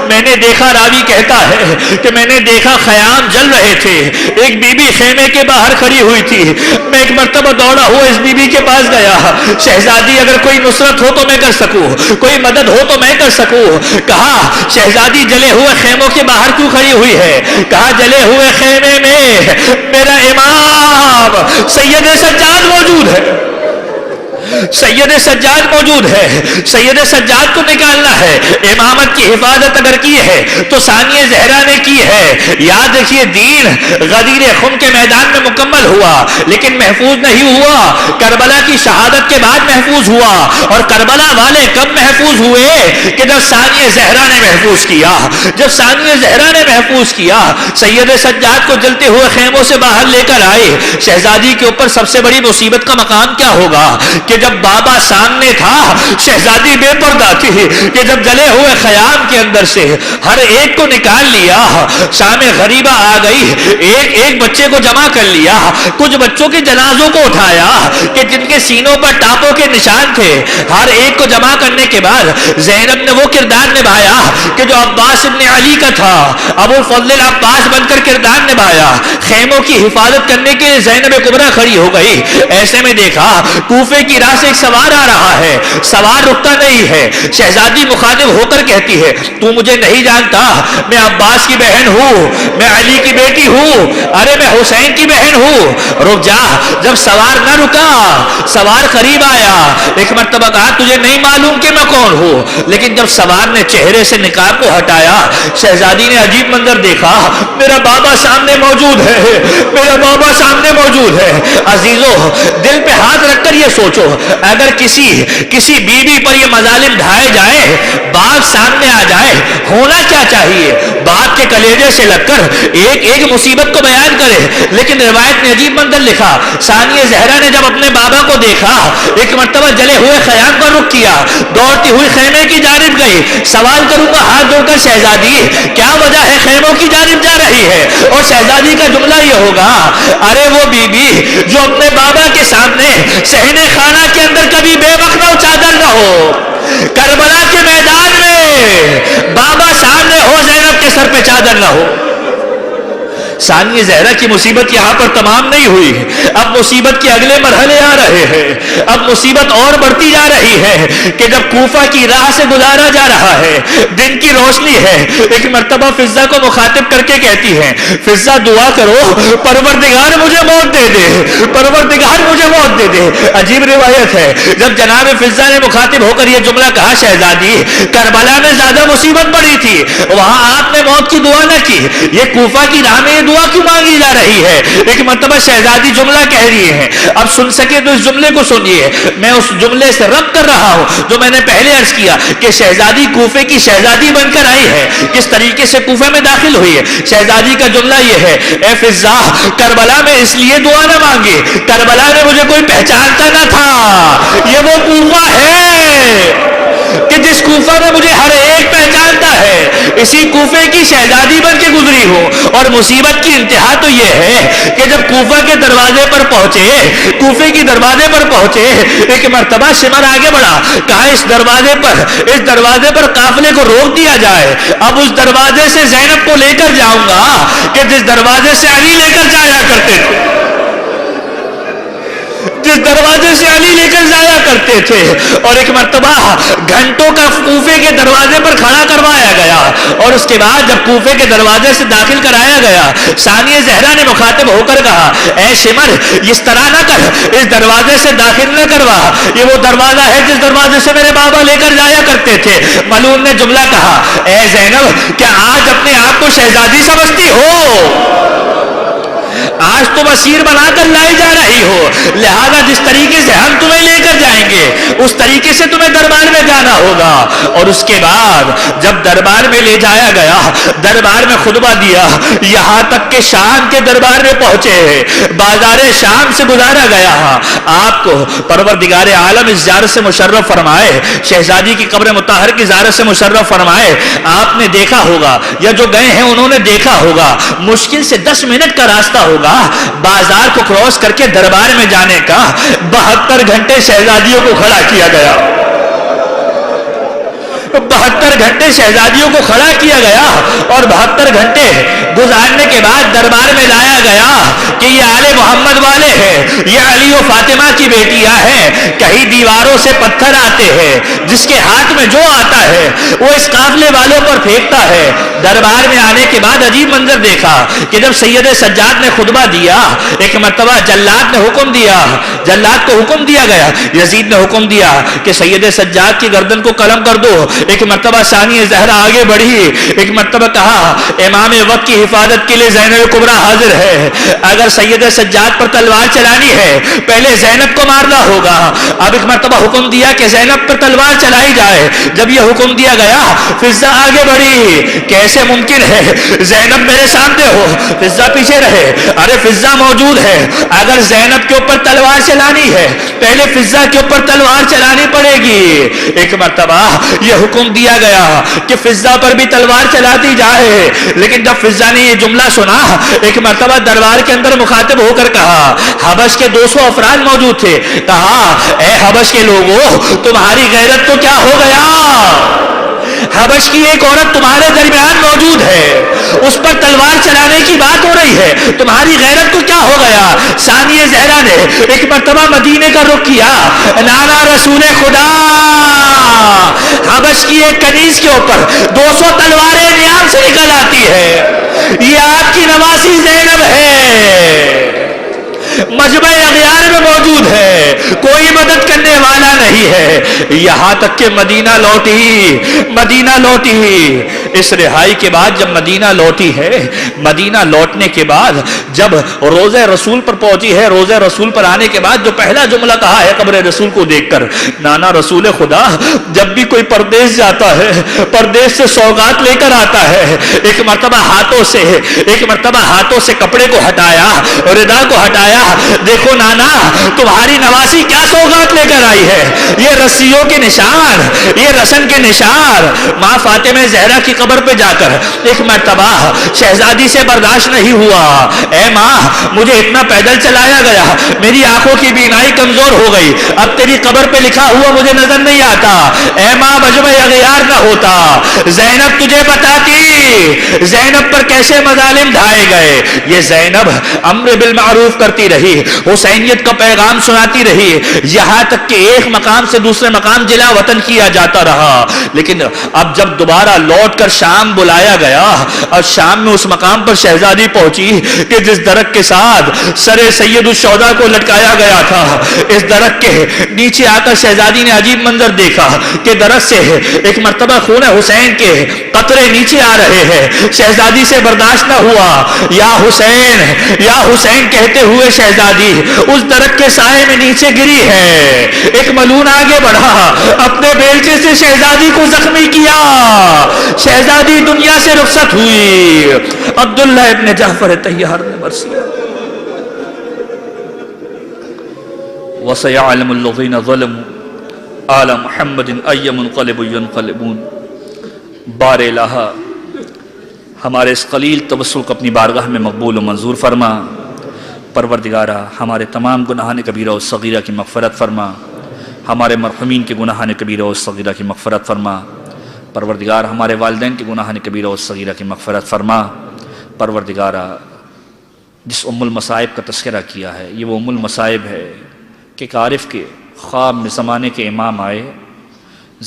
میں نے دیکھا، راوی کہتا ہے کہ میں نے دیکھا خیام جل رہے تھے، ایک بی بی خیمے کے باہر کھڑی ہوئی تھی. میں ایک مرتبہ دوڑا ہوا اس بی بی کے پاس گیا، شہزادی اگر کوئی نصرت ہو تو میں کر سکوں، کوئی مدد ہو تو میں کر سکوں. کہا شہزادی جلے ہوئے خیموں کے باہر کیوں کھڑی ہوئی ہے؟ کہا جلے ہوئے خیمے میں میرا امام سید سجاد موجود ہے، سید سجاد موجود ہے، سید سجاد کو نکالنا ہے. امامت کی حفاظت اگر کی ہے تو ثانیہ زہرا نے کی ہے. یاد رکھیے دین غدیر خم کے میدان میں مکمل ہوا لیکن محفوظ نہیں ہوا، کربلا کی شہادت کے بعد محفوظ ہوا. اور کربلا والے کب محفوظ ہوئے کہ جب ثانیہ زہرا نے محفوظ کیا. جب ثانیہ زہرا نے محفوظ کیا، سید سجاد کو جلتے ہوئے خیموں سے باہر لے کر آئے. شہزادی کے اوپر سب سے بڑی مصیبت کا مقام کیا ہوگا کہ کہ جب بابا سامنے تھا شہزادی بے پردہ تھی کہ جب جلے ہوئے خیام کے اندر سے ہر ایک کو نکال لیا، شام غریبہ آ گئی، ایک ایک بچے کو جمع کر لیا، کچھ بچوں کے جنازوں کو اٹھایا کہ جن کے سینوں پر ٹاپوں کے نشان تھے، ہر ایک کو جمع کرنے کے بعد زینب نے وہ کردار نبھایا کہ جو عباس ابن علی کا تھا، ابو الفضل عباس بن کر کردار نبھایا، خیموں کی حفاظت کرنے کے لیے زینب کبریٰ کھڑی ہو گئی۔ ایسے میں دیکھا کوفے کی راہ سے ایک سوار آ رہا ہے، سوار رکتا نہیں ہے، شہزادی مخاطب ہو کر کہتی ہے تو مجھے نہیں جانتا، میں عباس کی بہن ہوں، میں علی کی بیٹی ہوں، ارے میں حسین کی بہن ہوں، رک جا۔ جب سوار نہ رکا، سوار قریب آیا، ایک مرتبہ کہا تجھے نہیں معلوم کہ میں کون ہوں، لیکن جب سوار نے چہرے سے نقاب کو ہٹایا، شہزادی نے عجیب منظر دیکھا، میرا بابا سامنے موجود ہے، میرا بابا سامنے موجود ہے۔ عزیزو دل پہ ہاتھ رکھ کر یہ سوچو، اگر کسی بیوی پر یہ مظالم ڈھائے جائے، باپ سامنے آ جائے، ہونا کیا چاہیے؟ باپ کے کلیجے سے لگ کر ایک ایک مصیبت کو بیان کرے، لیکن روایت نے عجیب منظر لکھا، ثانیہ زہرا نے جب اپنے بابا کو دیکھا، ایک مرتبہ جلے ہوئے خیام پر رخ کیا، دوڑتی ہوئی خیمے کی جانب گئی۔ سوال کروں گا ہاتھ جوڑ کر شہزادی کیا وجہ ہے خیموں کی جانب جا رہی ہے؟ اور شہزادی کا جملہ یہ ہوگا، ارے وہ بی بی جو اپنے بابا کے سامنے صحن خانہ کے اندر کبھی بے وقت نہ چادر نہ ہو، کربلا کے میدان میں بابا سامنے ہو، زینب کے سر پہ چادر نہ ہو۔ ثانیہ زہرا کی مصیبت یہاں پر تمام نہیں ہوئی، اب مصیبت کے اگلے مرحلے آ رہے ہیں، اب مصیبت اور بڑھتی جا رہی ہے کہ جب کوفہ کی راہ سے گزارا جا رہا ہے، دن کی روشنی ہے، ایک مرتبہ فضہ کو مخاطب کر کے کہتی ہیں فضہ دعا کرو پروردگار مجھے موت دے دے، پروردگار مجھے موت دے دے۔ عجیب روایت ہے، جب جناب فضہ نے مخاطب ہو کر یہ جملہ کہا شہزادی کربلا میں زیادہ مصیبت پڑی تھی، وہاں آپ نے موت کی دعا نہ کی، یہ کوفہ کی راہ میں دعا کیوں مانگی جا رہی ہے؟ ایک مرتبہ شہزادی جملہ کہہ رہی ہے، اب سن سکے تو اس جملے کو سنیے، میں اس جملے سے ربط کر رہا ہوں جو میں نے پہلے عرض کیا کہ شہزادی کوفے کی شہزادی بن کر آئی ہے، کس طریقے سے کوفے میں داخل ہوئی ہے۔ شہزادی کا جملہ یہ ہے، اے فضہ کربلا میں اس لیے دعا نہ مانگی، کربلا میں مجھے کوئی پہچانتا نہ تھا، یہ وہ کوفہ ہے کہ جس کوفہ میں مجھے ہر ایک پہچانتا ہے، اسی کوفے کی شہزادی بن کے گزری ہوں۔ اور مصیبت کی انتہا تو یہ ہے کہ جب کوفہ کے دروازے پر پہنچے، کوفے کی دروازے پر پہنچے، ایک مرتبہ شمر آگے بڑھا، کہا اس دروازے پر قافلے کو روک دیا جائے، اب اس دروازے سے زینب کو لے کر جاؤں گا کہ جس دروازے سے علی لے کر جایا کرتے تھے، جس دروازے سے علی لے کر جایا کرتے تھے۔ اور ایک مرتبہ گھنٹوں کا کوفے کے دروازے پر کھڑا کروایا گیا، اور اس کے بعد جب کوفے کے دروازے سے داخل کرایا گیا، ثانیہ زہرا نے مخاطب ہو کر کہا اے شمر اس طرح نہ کر، اس دروازے سے داخل نہ کروا، یہ وہ دروازہ ہے جس دروازے سے میرے بابا لے کر جایا کرتے تھے۔ ملعون نے جملہ کہا اے زینب کیا آج اپنے آپ کو شہزادی سمجھتی ہو؟ آج تم اسیر بنا کر لائی جا رہی ہو، لہذا جس طریقے سے ہم تمہیں لے کر جائیں گے اس طریقے سے تمہیں دربار میں جانا ہوگا۔ اور اس کے بعد جب دربار میں لے جایا گیا، دربار میں خطبہ دیا، یہاں تک کہ شام کے دربار میں پہنچے، بازار شام سے گزارا گیا، آپ کو پروردگار عالم اس زیارت سے مشرف فرمائے، شہزادی کی قبر مطہر کی زیارت سے مشرف فرمائے۔ آپ نے دیکھا ہوگا یا جو گئے ہیں انہوں نے دیکھا ہوگا، مشکل سے 10 منٹ کا راستہ ہوگا بازار کو کراس کر کے دربار میں جانے کا، 72 گھنٹے شہزادیوں کو کھڑا کیا گیا، 72 گھنٹے شہزادیوں کو کھڑا کیا گیا، اور 72 گھنٹے گزارنے کے بعد دربار میں لایا گیا کہ یہ آل محمد والے ہیں، یہ علی و فاطمہ کی بیٹیاں ہیں۔ کہیں دیواروں سے پتھر آتے ہیں، جس کے ہاتھ میں جو آتا ہے وہ اس قافلے والوں پر پھینکتا ہے۔ دربار میں آنے کے بعد عجیب منظر دیکھا کہ جب سید سجاد نے خطبہ دیا، ایک مرتبہ جلاد کو حکم دیا گیا، یزید نے حکم دیا کہ سید سجاد کی گردن کو قلم کر دو، ایک مرتبہ ثانیہ زہرا آگے بڑھی، ایک مرتبہ کہا امام وقت کی حفاظت کے لیے زینب کبریٰ حاضر ہے، اگر سید سجاد پر تلوار چلانی ہے پہلے زینب کو مارنا ہوگا۔ اب ایک مرتبہ حکم دیا کہ زینب پر تلوار چلائی جائے، جب یہ حکم دیا گیا فضہ آگے بڑھی، کیسے ممکن ہے زینب میرے سامنے ہو، فضہ پیچھے رہے، ارے فضہ موجود ہے، اگر زینب کے اوپر تلوار چلانی ہے پہلے فضہ کے اوپر تلوار چلانی پڑے گی۔ ایک مرتبہ یہ حکم دیا گیا کہ فضہ پر بھی تلوار چلاتی جائے، لیکن جب فضہ نے یہ جملہ سنا ایک مرتبہ دربار کے اندر مخاطب ہو کر کہا، حبش کے 200 افراد موجود تھے، کہا اے حبش کے لوگوں تمہاری غیرت کو کیا ہو گیا؟ حبش کی ایک عورت تمہارے درمیان موجود ہے، اس پر تلوار چلانے کی بات ہو رہی ہے، تمہاری غیرت کو کیا ہو گیا؟ ثانیہ زہرا نے ایک مرتبہ مدینے کا رخ کیا، نانا رسول خدا، حبش کی ایک کنیز کے اوپر 200 تلواریں نیام سے نکل آتی ہے، یہ آپ کی نواسی زینب ہے، مجمع اغیار میں موجود ہے، کوئی مدد کرنے والا نہیں ہے، یہاں تک کہ مدینہ لوٹی، اس رہائی کے بعد جب مدینہ لوٹی ہے، مدینہ لوٹنے کے بعد جب روضہ رسول پر پہنچی ہے، روضہ رسول پر آنے کے بعد جو پہلا جملہ کہا ہے قبر رسول کو دیکھ کر، نانا رسول خدا جب بھی کوئی پردیس جاتا ہے پردیس سے سوغات لے کر آتا ہے، ایک مرتبہ ہاتھوں سے کپڑے کو ہٹایا، ردا کو ہٹایا، دیکھو نانا تمہاری نواسی کیا سوغات لے کر آئی ہے، یہ رسیوں کے نشان، یہ رسن کے نشان۔ ماں فاطمہ زہرا کی قبر پہ جا کر ایک مرتبہ شہزادی سے برداشت نہیں ہوا، اے ماں مجھے اتنا پیدل چلایا گیا، میری آنکھوں کی بینائی کمزور ہو گئی، اب تیری قبر پہ لکھا ہوا مجھے نظر نہیں آتا، اے ماں مجمع اغیار نہ ہوتا، زینب تجھے بتاتی زینب پر کیسے مظالم ڈھائے گئے۔ یہ زینب امر بالمعروف کرتی رہی، حسینیت کا پیغام سناتی رہی، یہاں تک کہ ایک مقام سے دوسرے مقام جلا وطن کیا جاتا رہا، لیکن اب جب دوبارہ لوٹ کر شام بلایا گیا اور شام میں اس مقام پر شہزادی پہنچی کہ جس درخت کے ساتھ سر سید الشہداء کو لٹکایا گیا تھا، اس درخت کے نیچے آ کر شہزادی نے عجیب منظر دیکھا کہ درخت سے ایک مرتبہ خون حسین کے قطرے نیچے آ رہے ہیں، شہزادی سے برداشت نہ ہوا، یا حسین کہتے ہوئے شہزادی اس درخت کے سائے میں نیچے گری ہے، ایک ملون آگے بڑھا، اپنے بیلچے سے شہزادی کو زخمی کیا، شہزادی دنیا سے رخصت ہوئی۔ عبداللہ ابن جعفر طیار نے مرثیہ وَسَيَعْلَمُ الَّذِينَ ظَلَمُوا آلَ مُحَمَّدٍ أَيَّ مُنْقَلِبٍ يَنْقَلِبُونَ۔ بار الہ ہمارے اس قلیل توسل کو اپنی بارگاہ میں مقبول و منظور فرما، پروردگارہ ہمارے تمام گناہان کبیرہ و صغیرہ کی مغفرت فرما، ہمارے مرحومین کے گناہان کبیرہ و صغیرہ کی مغفرت فرما، پروردگار ہمارے والدین کے گناہان کبیرہ و صغیرہ کی مغفرت فرما۔ پروردگارہ جس ام المصائب کا تذکرہ کیا ہے یہ وہ ام المصائب ہے کہ ایک عارف کے خواب میں زمانے کے امام آئے،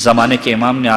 زمانے کے امام نے